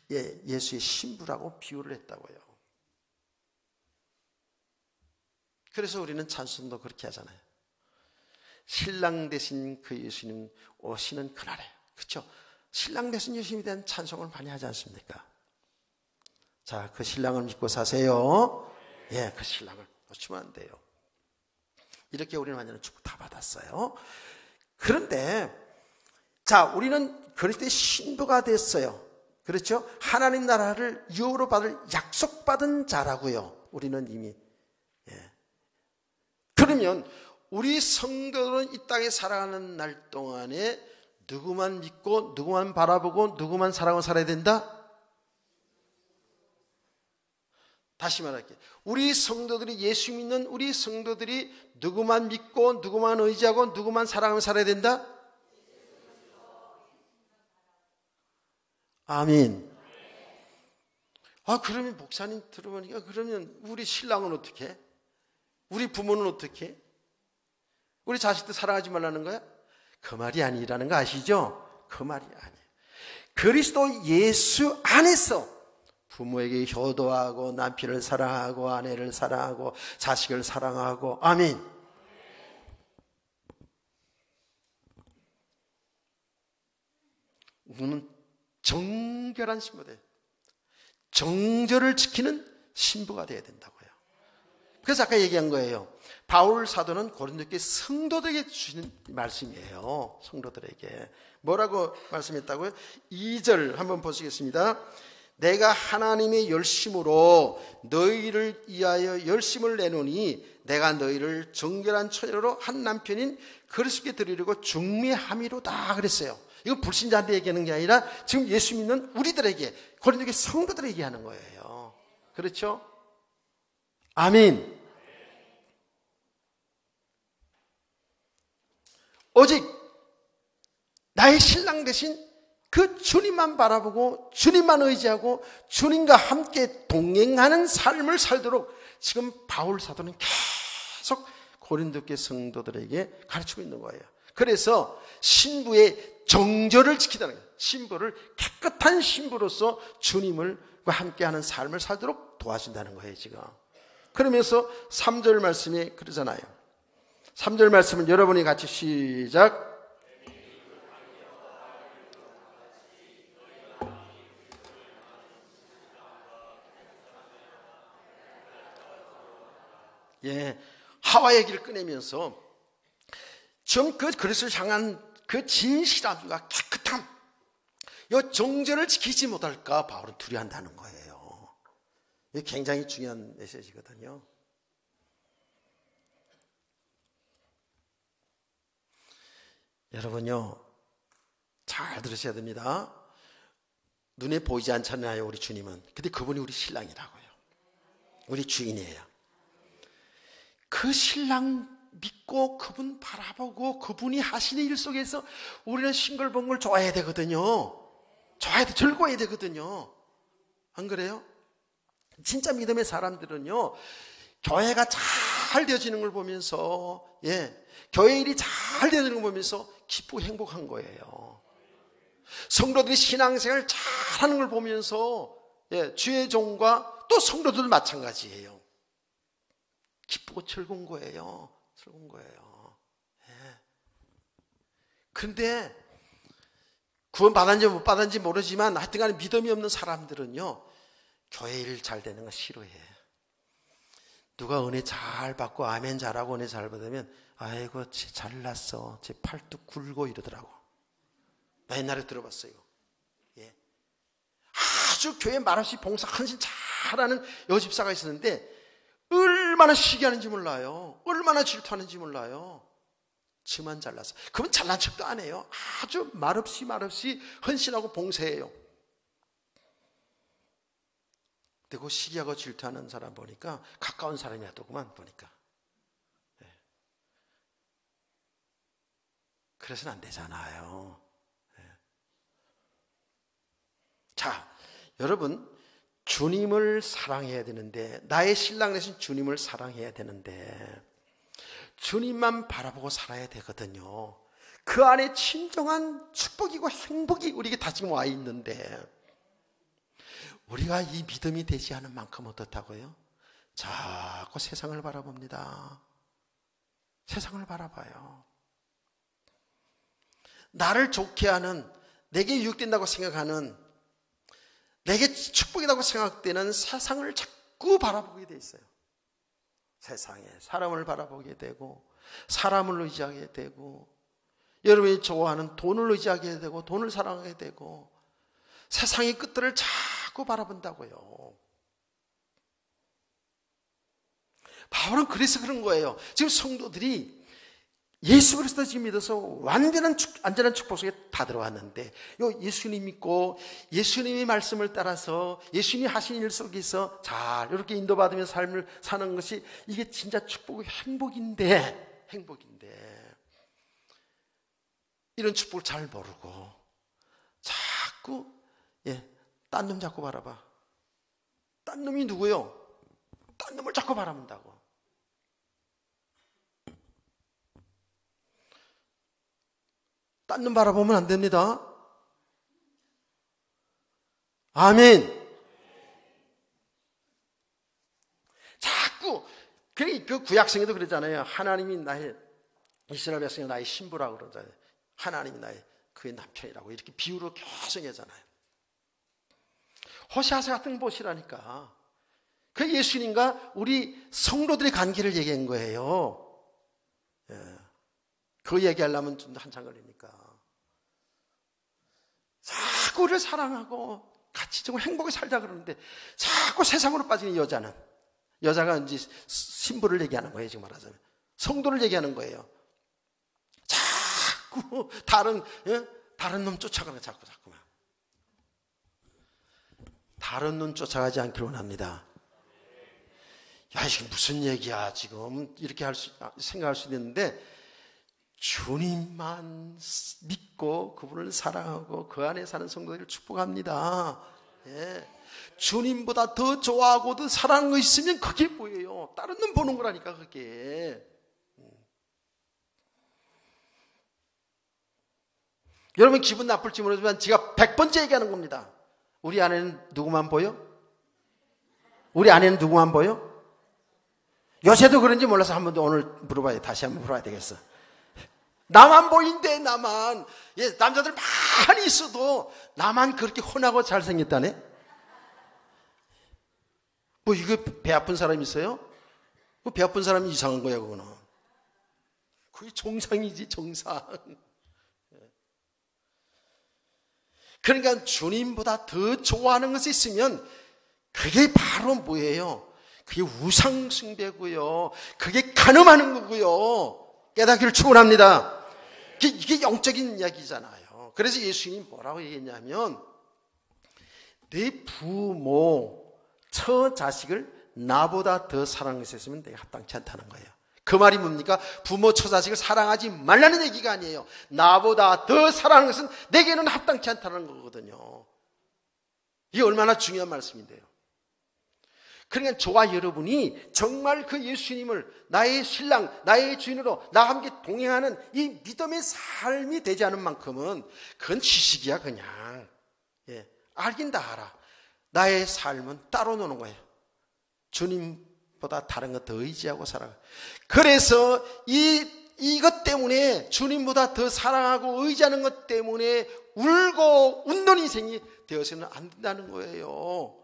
예수의 신부라고 비유를 했다고요. 그래서 우리는 찬송도 그렇게 하잖아요. 신랑 되신 그 예수님 오시는 그날에, 그렇죠? 신랑 되신 예수님에 대한 찬송을 많이 하지 않습니까? 자, 그 신랑을 믿고 사세요. 예, 그 신랑을 놓치면 안 돼요. 이렇게 우리는 완전히 축복 다 받았어요. 그런데 자, 우리는 그리스도의 신부가 됐어요. 그렇죠? 하나님 나라를 유업으로 받을 약속받은 자라고요. 우리는 이미. 예. 그러면 우리 성도들은 이 땅에 살아가는 날 동안에 누구만 믿고 누구만 바라보고 누구만 사랑하고 살아야 된다? 다시 말할게요. 우리 성도들이 예수 믿는 우리 성도들이 누구만 믿고 누구만 의지하고 누구만 사랑하며 살아야 된다? 아멘. 그러면 목사님 들어보니까 그러면 우리 신랑은 어떻게 해? 우리 부모는 어떻게 해? 우리 자식들 사랑하지 말라는 거야? 그 말이 아니라는 거 아시죠? 그 말이 아니에요. 그리스도 예수 안에서 부모에게 효도하고 남편을 사랑하고 아내를 사랑하고 자식을 사랑하고 아멘. 우리는 정결한 신부가 돼요. 정절을 지키는 신부가 되어야 된다고요. 그래서 아까 얘기한 거예요. 바울 사도는 고린도교회 성도들에게 주시는 말씀이에요. 성도들에게 뭐라고 말씀했다고요? 2절 한번 보시겠습니다. 내가 하나님의 열심으로 너희를 위하여 열심을 내노니 내가 너희를 정결한 처녀로 한 남편인 그리스도께 드리려고 중매함이로다 그랬어요. 이건 불신자한테 얘기하는 게 아니라 지금 예수 믿는 우리들에게, 고린도교회 성도들에게 하는 거예요. 그렇죠? 아멘. 오직 나의 신랑 대신 그 주님만 바라보고 주님만 의지하고 주님과 함께 동행하는 삶을 살도록 지금 바울 사도는 계속 고린도교회 성도들에게 가르치고 있는 거예요. 그래서 신부의 정절을 지키다는 거예요. 신부를 깨끗한 신부로서 주님과 함께하는 삶을 살도록 도와준다는 거예요 지금. 그러면서 3절 말씀이 그러잖아요. 3절 말씀은 여러분이 같이 시작. 예, 하와 얘기를 꺼내면서 좀 그 그리스도를 향한 그 진실함과 깨끗함, 이 정절을 지키지 못할까 바울은 두려워한다는 거예요. 이게 굉장히 중요한 메시지거든요. 여러분요, 잘 들으셔야 됩니다. 눈에 보이지 않잖아요, 우리 주님은. 근데 그분이 우리 신랑이라고요. 우리 주인이에요. 그 신랑 믿고 그분 바라보고 그분이 하시는 일 속에서 우리는 싱글벙글 좋아해야 되거든요. 좋아해야 돼, 즐거워야 되거든요. 안 그래요? 진짜 믿음의 사람들은요, 교회가 잘 되어지는 걸 보면서, 교회 일이 잘 되는 걸 보면서 기쁘고 행복한 거예요. 성도들이 신앙생활을 잘하는 걸 보면서 주의 종과 또 성도들 마찬가지예요. 기쁘고 즐거운 거예요. 즐거운 거예요. 그런데 구원 받았는지 못 받았는지 모르지만 하여튼간에 믿음이 없는 사람들은요, 교회 일 잘 되는 거 싫어해. 누가 은혜 잘 받고 아멘 잘하고 은혜 잘 받으면 아이고 쟤 잘났어, 쟤 팔뚝 굴고 이러더라고. 나 옛날에 들어봤어요. 아주 교회 말없이 봉사 헌신 잘하는 여집사가 있었는데 얼마나 시기하는지 몰라요. 얼마나 질투하는지 몰라요. 저만 잘났어. 그건 잘난 척도 안 해요. 아주 말없이 헌신하고 봉사해요. 근데 그 시기하고 질투하는 사람 보니까 가까운 사람이었더구만 보니까. 그래서는 안 되잖아요. 자, 여러분, 주님을 사랑해야 되는데, 나의 신랑 대신 주님을 사랑해야 되는데 주님만 바라보고 살아야 되거든요. 그 안에 진정한 축복이고 행복이 우리에게 다 지금 와 있는데 우리가 이 믿음이 되지 않은 만큼 어떻다고요? 자꾸 세상을 바라봅니다. 세상을 바라봐요. 나를 좋게 하는, 내게 유익된다고 생각하는, 내게 축복이라고 생각되는 세상을 자꾸 바라보게 돼 있어요. 세상에 사람을 바라보게 되고, 사람을 의지하게 되고, 여러분이 좋아하는 돈을 의지하게 되고, 돈을 사랑하게 되고, 세상의 끝들을 자꾸 바라본다고요. 바울은 그래서 그런 거예요. 지금 성도들이 예수 그리스도 지금 믿어서 완전한 안전한 축복 속에 다 들어왔는데, 예수님 믿고 예수님의 말씀을 따라서 예수님이 하신 일 속에서 잘 이렇게 인도받으며 삶을 사는 것이 이게 진짜 축복이 행복인데 이런 축복을 잘 모르고 자꾸 딴 놈 자꾸 바라봐. 딴 놈이 누구요? 딴 놈을 자꾸 바라본다고. 딴 놈 바라보면 안 됩니다. 아멘. 자꾸 그 구약성에도 그러잖아요. 하나님이 나의, 이스라엘 백성이 나의 신부라고 그러잖아요. 하나님이 나의 그의 남편이라고 이렇게 비유로 계속 하잖아요. 호세아서 같은 거 보시라니까. 그 예수님과 우리 성도들의 관계를 얘기한 거예요. 그 얘기하려면 좀 한참 걸리니까. 자꾸 우리를 사랑하고 같이 좀 행복하게 살자 그러는데 자꾸 세상으로 빠지는 여자가 이제 신부를 얘기하는 거예요. 지금 말하자면 성도를 얘기하는 거예요. 자꾸 다른 놈 쫓아가는 자꾸만. 다른 놈 쫓아가지 않기를 원합니다. 야, 이게 무슨 얘기야 지금 이렇게 생각할 수 있는데, 주님만 믿고 그분을 사랑하고 그 안에 사는 성도들을 축복합니다. 주님보다 더 좋아하고 더 사랑하는 거 있으면 그게 뭐예요? 다른 놈 보는 거라니까 그게. 여러분 기분 나쁠지 모르지만 제가 100번째 얘기하는 겁니다. 우리 안에는 누구만 보여? 우리 안에는 누구만 보여? 요새도 그런지 몰라서 한 번 더 오늘 다시 한번 물어봐야 되겠어. 나만 보인대, 나만. 남자들 많이 있어도 나만 그렇게 혼하고 잘생겼다네? 뭐 이거 배 아픈 사람 있어요? 배 아픈 사람이 이상한 거야 그거는. 그게 정상이지, 정상. 그러니까 주님보다 더 좋아하는 것이 있으면 그게 바로 뭐예요? 그게 우상숭배고요. 그게 간음하는 거고요. 깨닫기를 축원합니다. 이게 영적인 이야기잖아요. 그래서 예수님이 뭐라고 얘기했냐면, 내 부모, 처자식을 나보다 더 사랑할 수 있으면 내가 합당치 않다는 거예요. 그 말이 뭡니까? 부모, 처자식을 사랑하지 말라는 얘기가 아니에요. 나보다 더 사랑하는 것은 내게는 합당치 않다는 거거든요. 이게 얼마나 중요한 말씀인데요. 그러니까 저와 여러분이 정말 그 예수님을 나의 신랑, 나의 주인으로 나와 함께 동행하는 이 믿음의 삶이 되지 않은 만큼은 그건 지식이야 그냥. 알긴 다 알아. 나의 삶은 따로 노는 거예요. 주님보다 다른 것 더 의지하고 살아가. 그래서 이것 때문에, 주님보다 더 사랑하고 의지하는 것 때문에 울고 웃는 인생이 되어서는 안 된다는 거예요.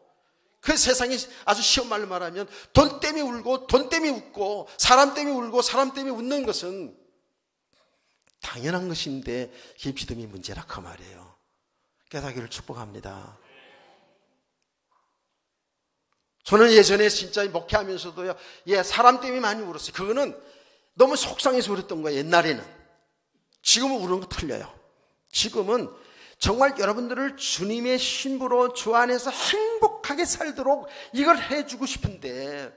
그 세상에 아주 쉬운 말로 말하면 돈 때문에 울고 돈 때문에 웃고 사람 때문에 울고 사람 때문에 웃는 것은 당연한 것인데 그게 믿음이 문제라 그 말이에요. 깨닫기를 축복합니다. 저는 예전에 진짜 목회하면서도요, 사람 때문에 많이 울었어요. 그거는 너무 속상해서 울었던 거예요, 옛날에는. 지금은 우는 거 틀려요. 지금은 정말 여러분들을 주님의 신부로 주 안에서 행복하게 살도록 이걸 해주고 싶은데,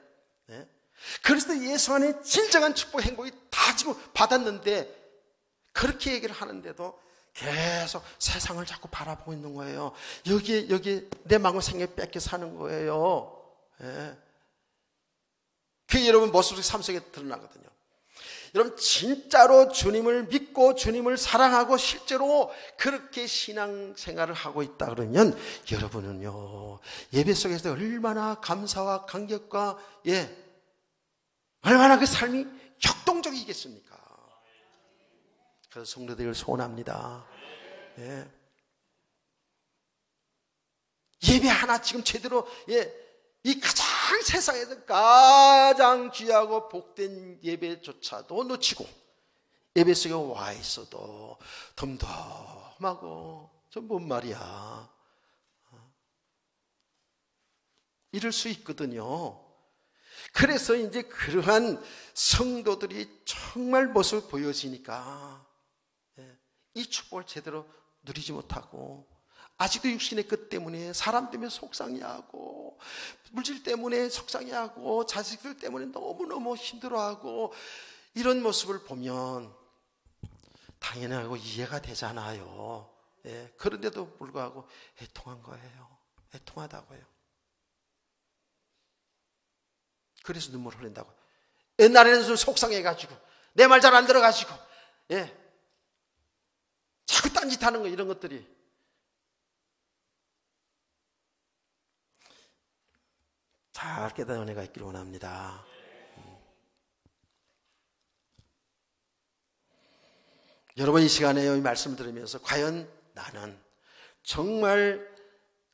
그래서 예수 안에 진정한 축복, 행복이 다 지금 받았는데, 그렇게 얘기를 하는데도 계속 세상을 자꾸 바라보고 있는 거예요. 여기에 내 마음 생애 뺏겨 사는 거예요. 그게 여러분 모습 삶 속에 드러나거든요. 여러분 진짜로 주님을 믿고 주님을 사랑하고 실제로 그렇게 신앙생활을 하고 있다 그러면 여러분은요, 예배 속에서 얼마나 감사와 감격과 얼마나 그 삶이 역동적이겠습니까? 그래서 성도들을 소원합니다. 예배 하나 지금 제대로 이 가장 세상에서 가장 귀하고 복된 예배조차도 놓치고 예배 속에 와 있어도 덤덤하고 저 뭔 말이야, 이럴 수 있거든요. 그래서 이제 그러한 성도들이 정말 모습을 보여지니까 이 축복을 제대로 누리지 못하고 아직도 육신의 것 때문에, 사람 때문에 속상해하고, 물질 때문에 속상해하고, 자식들 때문에 너무너무 힘들어하고, 이런 모습을 보면 당연하고 이해가 되잖아요. 그런데도 불구하고 애통한 거예요. 애통하다고요. 그래서 눈물 흘린다고. 옛날에는 좀 속상해가지고 내 말 잘 안 들어가지고 자꾸 딴짓하는 거, 이런 것들이 잘 깨달은 은혜가 있기를 원합니다. 여러분 이 시간에 이 말씀을 들으면서 과연 나는 정말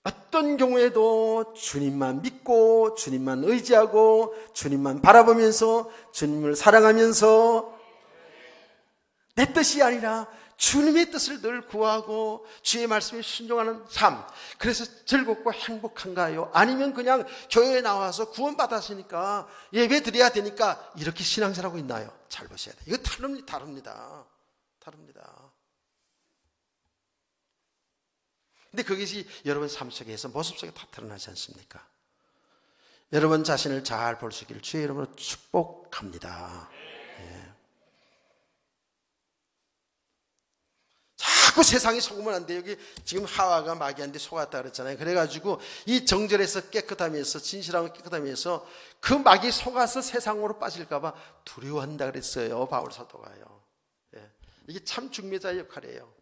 어떤 경우에도 주님만 믿고 주님만 의지하고 주님만 바라보면서 주님을 사랑하면서 내 뜻이 아니라 주님의 뜻을 늘 구하고 주의 말씀에 순종하는 삶, 그래서 즐겁고 행복한가요? 아니면 그냥 교회에 나와서 구원받았으니까 예배 드려야 되니까 이렇게 신앙생활하고 있나요? 잘 보셔야 돼요. 이거 다릅니다. 근데 그것이 여러분 삶 속에서 모습 속에 다 드러나지 않습니까? 여러분 자신을 잘 볼 수 있기를 주의 이름으로 축복합니다. 자꾸 세상이 속으면 안 돼요. 여기 지금 하와가 마귀한테 속았다 그랬잖아요. 그래가지고 이 정절에서 깨끗하면서 진실하고 깨끗하면서 그 마귀 속아서 세상으로 빠질까봐 두려워한다 그랬어요. 바울 사도가요. 이게 참 중매자의 역할이에요.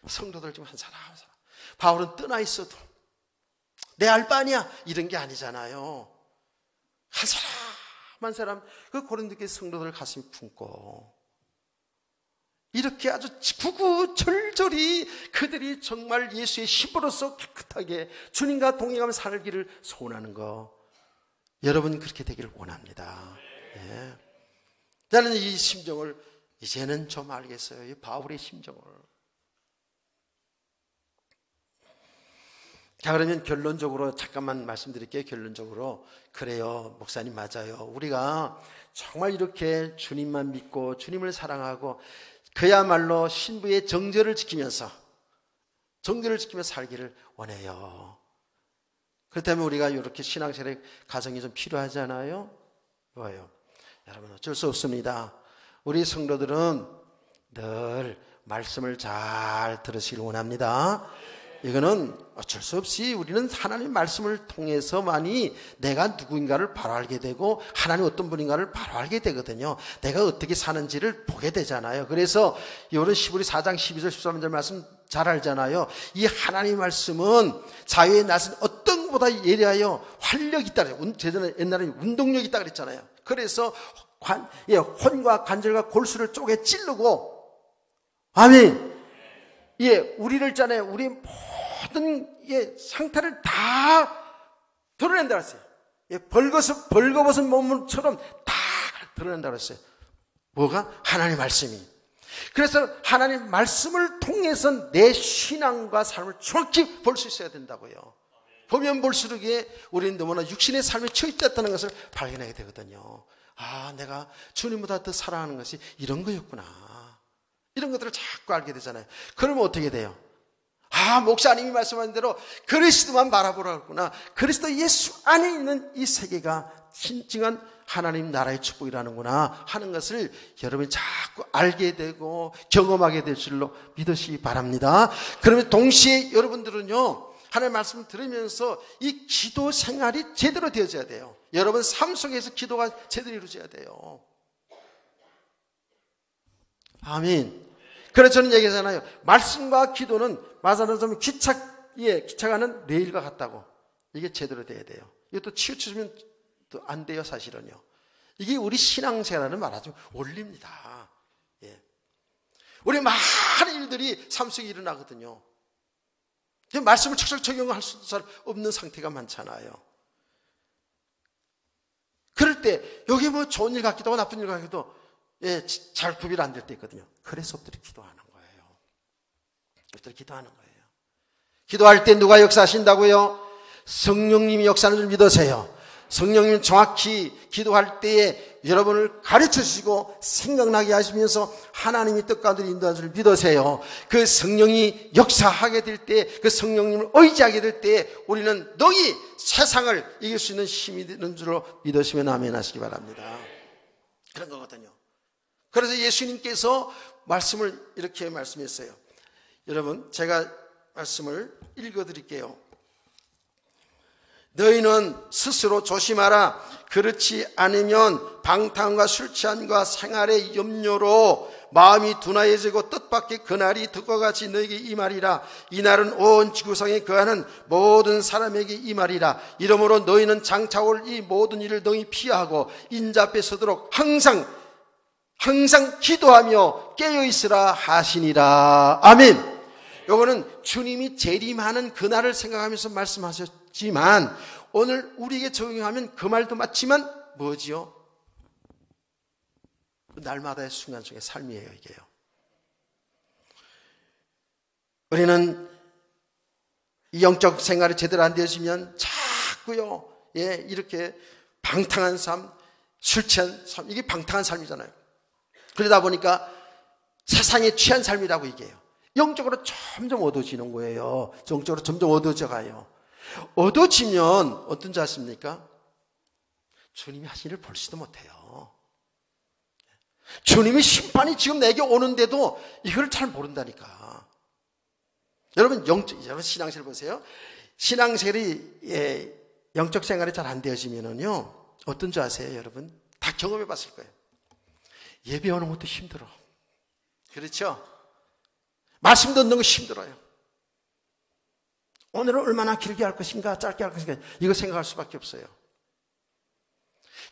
성도들 중 한 사람 한 사람. 바울은 떠나 있어도 내 알바니야 이런 게 아니잖아요. 한 사람 한 사람 그 고린도교회 성도들 가슴이 품고 이렇게 아주 구구절절히 그들이 정말 예수의 신부로서 깨끗하게 주님과 동행하며 살기를 소원하는 거, 여러분 그렇게 되기를 원합니다. 저는 이 심정을 이제는 좀 알겠어요. 이 바울의 심정을. 자, 그러면 결론적으로 잠깐만 말씀드릴게요. 결론적으로 그래요, 목사님 맞아요. 우리가 정말 이렇게 주님만 믿고 주님을 사랑하고 그야말로 신부의 정절을 지키면서 살기를 원해요. 그렇다면 우리가 이렇게 신앙생활의 가정이 좀 필요하잖아요. 뭐예요? 여러분 어쩔 수 없습니다. 우리 성도들은 늘 말씀을 잘 들으시길 원합니다. 이거는 어쩔 수 없이 우리는 하나님 말씀을 통해서만이 내가 누구인가를 바로 알게 되고 하나님 어떤 분인가를 바로 알게 되거든요. 내가 어떻게 사는지를 보게 되잖아요. 그래서 이런 시브리 4장 12절 13절 말씀 잘 알잖아요. 이 하나님 말씀은 자유의 낫은 어떤 것보다 예리하여 활력이 있다 그래요. 옛날에 운동력이 있다 그랬잖아요. 그래서 혼과 관절과 골수를 쪼개 찌르고, 아멘. 우리를 있잖아요. 우리 모든 상태를 다 드러낸다 그랬어요. 벌거벗은 몸처럼 다 드러낸다 그랬어요. 뭐가? 하나님의 말씀이. 그래서 하나님 말씀을 통해서 내 신앙과 삶을 정확히 볼 수 있어야 된다고요. 보면 볼수록 우리는 너무나 육신의 삶에 처해있다는 것을 발견하게 되거든요. 아, 내가 주님보다 더 사랑하는 것이 이런 거였구나. 이런 것들을 자꾸 알게 되잖아요. 그러면 어떻게 돼요? 아, 목사님이 말씀하신 대로 그리스도만 바라보라구나. 그리스도 예수 안에 있는 이 세계가 진정한 하나님 나라의 축복이라는구나 하는 것을 여러분이 자꾸 알게 되고 경험하게 될 줄로 믿으시기 바랍니다. 그러면 동시에 여러분들은요, 하나님의 말씀을 들으면서 이 기도 생활이 제대로 되어져야 돼요. 여러분 삶 속에서 기도가 제대로 이루어져야 돼요. 아멘. 그래서 저는 얘기하잖아요. 말씀과 기도는 말하자면 기차가는 레일과 같다고. 이게 제대로 돼야 돼요. 이것도 치우치면 또 안 돼요, 사실은요. 이게 우리 신앙생활은 말하자면 원리입니다. 우리 많은 일들이 삶 속에 일어나거든요. 말씀을 척척 적용할 수도 잘 없는 상태가 많잖아요. 그럴 때 여기 뭐 좋은 일 같기도 하고 나쁜 일 같기도 하고 잘 구별 안 될 때 있거든요. 그래서 엎드려 기도하는 거예요. 엎드려 기도하는 거예요. 기도할 때 누가 역사하신다고요? 성령님이 역사하는 줄 믿으세요. 성령님은 정확히 기도할 때에 여러분을 가르쳐 주시고 생각나게 하시면서 하나님이 뜻가운데 인도하는 줄 믿으세요. 그 성령이 역사하게 될 때, 그 성령님을 의지하게 될 때 우리는 능히 세상을 이길 수 있는 힘이 되는 줄로 믿으시면 아멘 하시기 바랍니다. 그런 거거든요. 그래서 예수님께서 말씀을 이렇게 말씀했어요. 여러분, 제가 말씀을 읽어드릴게요. 너희는 스스로 조심하라. 그렇지 않으면 방탕과 술 취함과 생활의 염려로 마음이 둔하여지고 뜻밖의 그날이 득과 같이 너에게 임하리라. 이날은 온 지구상에 거하는 모든 사람에게 임하리라. 이러므로 너희는 장차 올 이 모든 일을 능히 피하고 인자 앞에 서도록 항상 기도하며 깨어있으라 하시니라. 아멘. 요거는 주님이 재림하는 그날을 생각하면서 말씀하셨지만 오늘 우리에게 적용하면 그 말도 맞지만 뭐지요? 날마다의 순간순간의 삶이에요, 이게요. 우리는 이 영적 생활이 제대로 안 되어지면 자꾸요, 이렇게 방탕한 삶, 술 취한 삶, 이게 방탕한 삶이잖아요. 그러다 보니까 세상에 취한 삶이라고 얘기해요. 영적으로 점점 어두워지는 거예요. 영적으로 점점 어두워져 가요. 어두워지면 어떤 줄 아십니까? 주님이 하신 일을 볼지도 못해요. 주님의 심판이 지금 내게 오는데도 이걸 잘 모른다니까. 여러분 여러분 신앙생활 보세요. 신앙생활이 영적 생활이 잘 안 되어지면은요 어떤 줄 아세요, 여러분? 다 경험해 봤을 거예요. 예배 오는 것도 힘들어. 그렇죠? 말씀 듣는 거 힘들어요. 오늘은 얼마나 길게 할 것인가 짧게 할 것인가 이거 생각할 수밖에 없어요.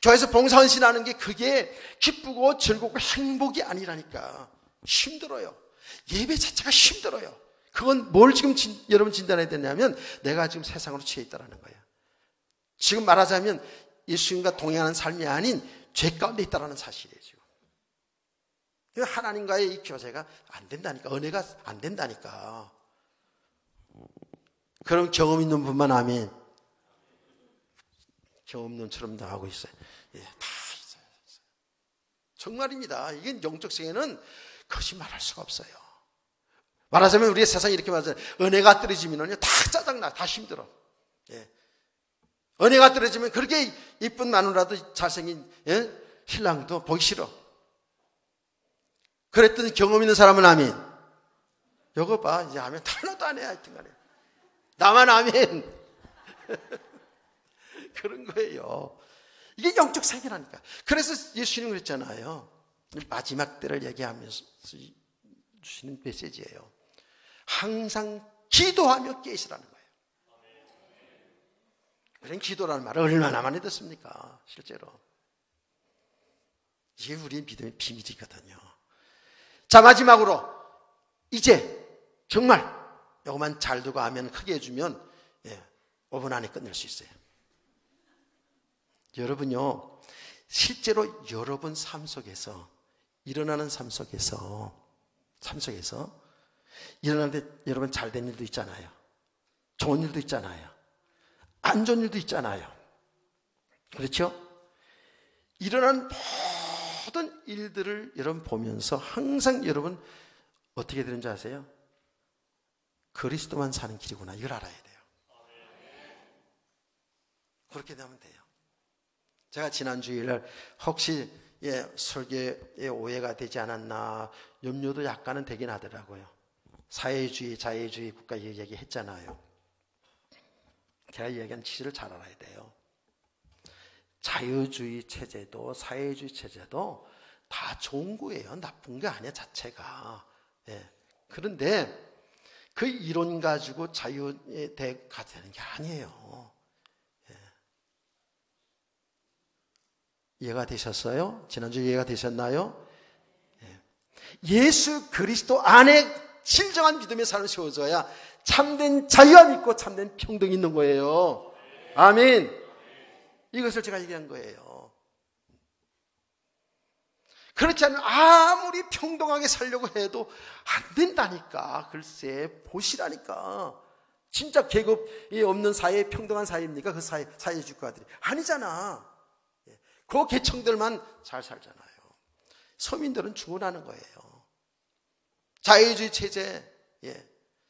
교회에서 봉사헌신하는 게 그게 기쁘고 즐겁고 행복이 아니라니까. 힘들어요. 예배 자체가 힘들어요. 그건 뭘 지금 여러분 진단해야 되냐면 내가 지금 세상으로 취해 있다는 거예요. 지금 말하자면 예수님과 동행하는 삶이 아닌 죄 가운데 있다는 사실이에요. 지금. 하나님과의 이 교제가 안 된다니까. 은혜가 안 된다니까. 그런 경험 있는 분만 아멘. 경험 없는 처럼 다 하고 있어요. 다 있어요. 정말입니다. 이게 영적 세계는 거짓말할 수가 없어요. 말하자면 우리의 세상이 이렇게 말하잖아요. 은혜가 떨어지면요 다 짜증나, 다 힘들어. 은혜가 떨어지면 그렇게 이쁜 마누라도 잘생긴 신랑도 보기 싫어. 그랬더니 경험 있는 사람은 아멘. 요거 봐, 이제 아멘 하나도 안 해. 하여튼 간에 나만 아멘. 그런 거예요. 이게 영적 세계라니까. 그래서 예수님은 그랬잖아요. 마지막 때를 얘기하면서 주시는 메시지예요. 항상 기도하며 깨시라는 거예요. 우리는 기도라는 말을 얼마나 많이 듣습니까? 실제로. 이게 우리의 믿음의 비밀이거든요. 자, 마지막으로 이제 정말 이거만 잘 두고 하면 크게 해주면 5분 안에 끝낼 수 있어요. 여러분요, 실제로 여러분 삶 속에서 일어나는 삶 속에서 일어나는데 여러분 잘된 일도 있잖아요. 좋은 일도 있잖아요. 안 좋은 일도 있잖아요. 그렇죠? 일어난 모든 일들을 여러분 보면서 항상 여러분 어떻게 되는지 아세요? 그리스도만 사는 길이구나. 이걸 알아야 돼요. 그렇게 되면 돼요. 제가 지난 주일 혹시 설교에 오해가 되지 않았나 염려도 약간은 되긴 하더라고요. 사회주의, 자유주의 국가 얘기했잖아요. 제가 얘기한 취지를 잘 알아야 돼요. 자유주의 체제도 사회주의 체제도 다 좋은 거예요. 나쁜 게 아니야 자체가. 그런데 그 이론 가지고 자유에 대해 가자는 게 아니에요. 이해가 되셨어요? 지난주 이해가 되셨나요? 예수 그리스도 안에 진정한 믿음의 삶을 세워줘야 참된 자유함 있고 참된 평등이 있는 거예요. 아멘. 이것을 제가 얘기한 거예요. 그렇지 않으면 아무리 평등하게 살려고 해도 안 된다니까. 글쎄 보시라니까. 진짜 계급이 없는 사회, 평등한 사회입니까? 그 사회주의국가들이 아니잖아. 그 계층들만 잘 살잖아요. 서민들은 죽어나는 거예요. 자유주의 체제,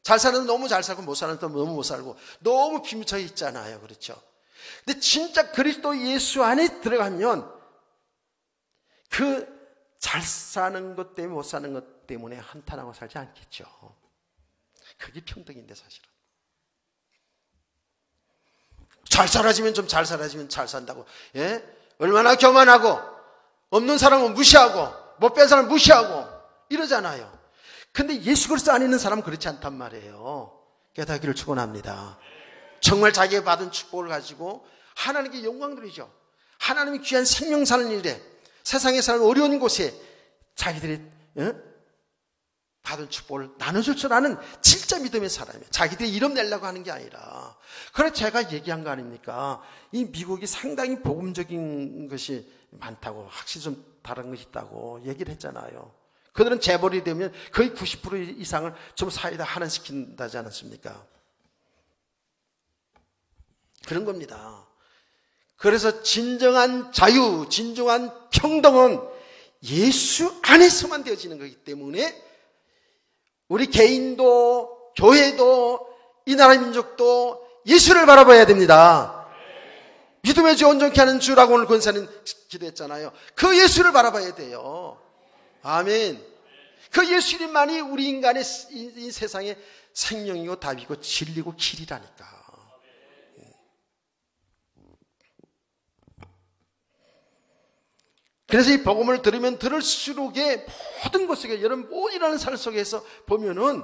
잘 사는 너무 잘 살고 못 사는 너무 못 살고 너무 비무처에 있잖아요. 그렇죠? 근데 진짜 그리스도 예수 안에 들어가면 그 잘 사는 것 때문에 못 사는 것 때문에 한탄하고 살지 않겠죠. 그게 평등인데 사실은. 잘 살아지면 좀 잘 살아지면 잘 산다고. 얼마나 교만하고 없는 사람은 무시하고 못 뺀 사람은 무시하고 이러잖아요. 근데 예수 그리스도 안에 있는 사람은 그렇지 않단 말이에요. 깨닫기를 축원합니다. 정말 자기가 받은 축복을 가지고 하나님께 영광 드리죠. 하나님이 귀한 생명 사는 일에 세상에 사는 어려운 곳에 자기들이 받은 축복을 나눠줄 줄 아는 진짜 믿음의 사람이에요. 자기들이 이름 내려고 하는 게 아니라. 그래 제가 얘기한 거 아닙니까? 이 미국이 상당히 복음적인 것이 많다고, 확실히 좀 다른 것이 있다고 얘기를 했잖아요. 그들은 재벌이 되면 거의 90% 이상을 좀 사회에다 환원시킨다지 않았습니까? 그런 겁니다. 그래서 진정한 자유, 진정한 평등은 예수 안에서만 되어지는 거기 때문에 우리 개인도 교회도 이 나라 민족도 예수를 바라봐야 됩니다. 믿음의 주 온전케 하는 주라고 오늘 권사님 기도했잖아요. 그 예수를 바라봐야 돼요. 아멘. 그 예수님만이 우리 인간의 이 세상의 생명이고 답이고 진리고 길이라니까. 그래서 이 복음을 들으면 들을수록에 모든 것 속에, 여러분 일어나는 삶 속에서 보면은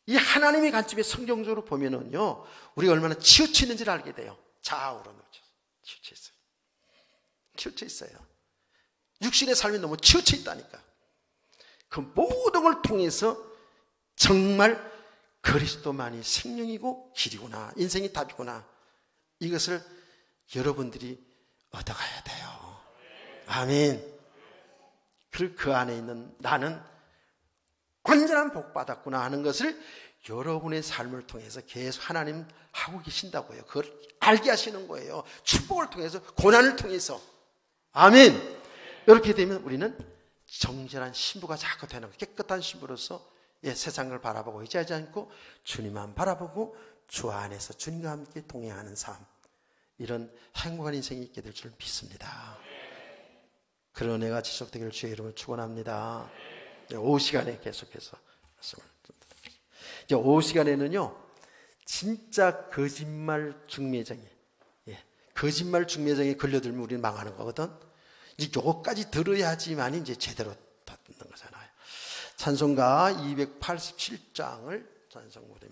이 하나님의 관점에 성경적으로 보면은요, 우리가 얼마나 치우쳐 있는지를 알게 돼요. 좌우로 치우쳐 있어요. 치우쳐 있어요. 육신의 삶이 너무 치우쳐 있다니까. 그 모든 걸 통해서 정말 그리스도만이 생명이고 길이구나, 인생이 답이구나, 이것을 여러분들이 얻어가야 돼요. 아멘. 그리고 그 안에 있는 나는 완전한 복 받았구나 하는 것을 여러분의 삶을 통해서 계속 하나님 하고 계신다고요. 그걸 알게 하시는 거예요. 축복을 통해서, 고난을 통해서. 아멘. 이렇게 되면 우리는 정결한 신부가 자꾸 되는 거예요. 깨끗한 신부로서 세상을 바라보고 의지하지 않고 주님만 바라보고 주 안에서 주님과 함께 동행하는 삶, 이런 행복한 인생이 있게 될 줄 믿습니다. 그런 은혜가 지속되기를 주의 이름으로 축원합니다. 오후 시간에 계속해서 말씀을 드리겠습니다. 이제 오후 시간에는요, 진짜 거짓말 중매쟁이, 거짓말 중매쟁이 걸려들면 우리는 망하는 거거든. 이제 요거까지 들어야지만 이제 제대로 다 듣는 거잖아요. 찬송가 287장을 찬송 무대에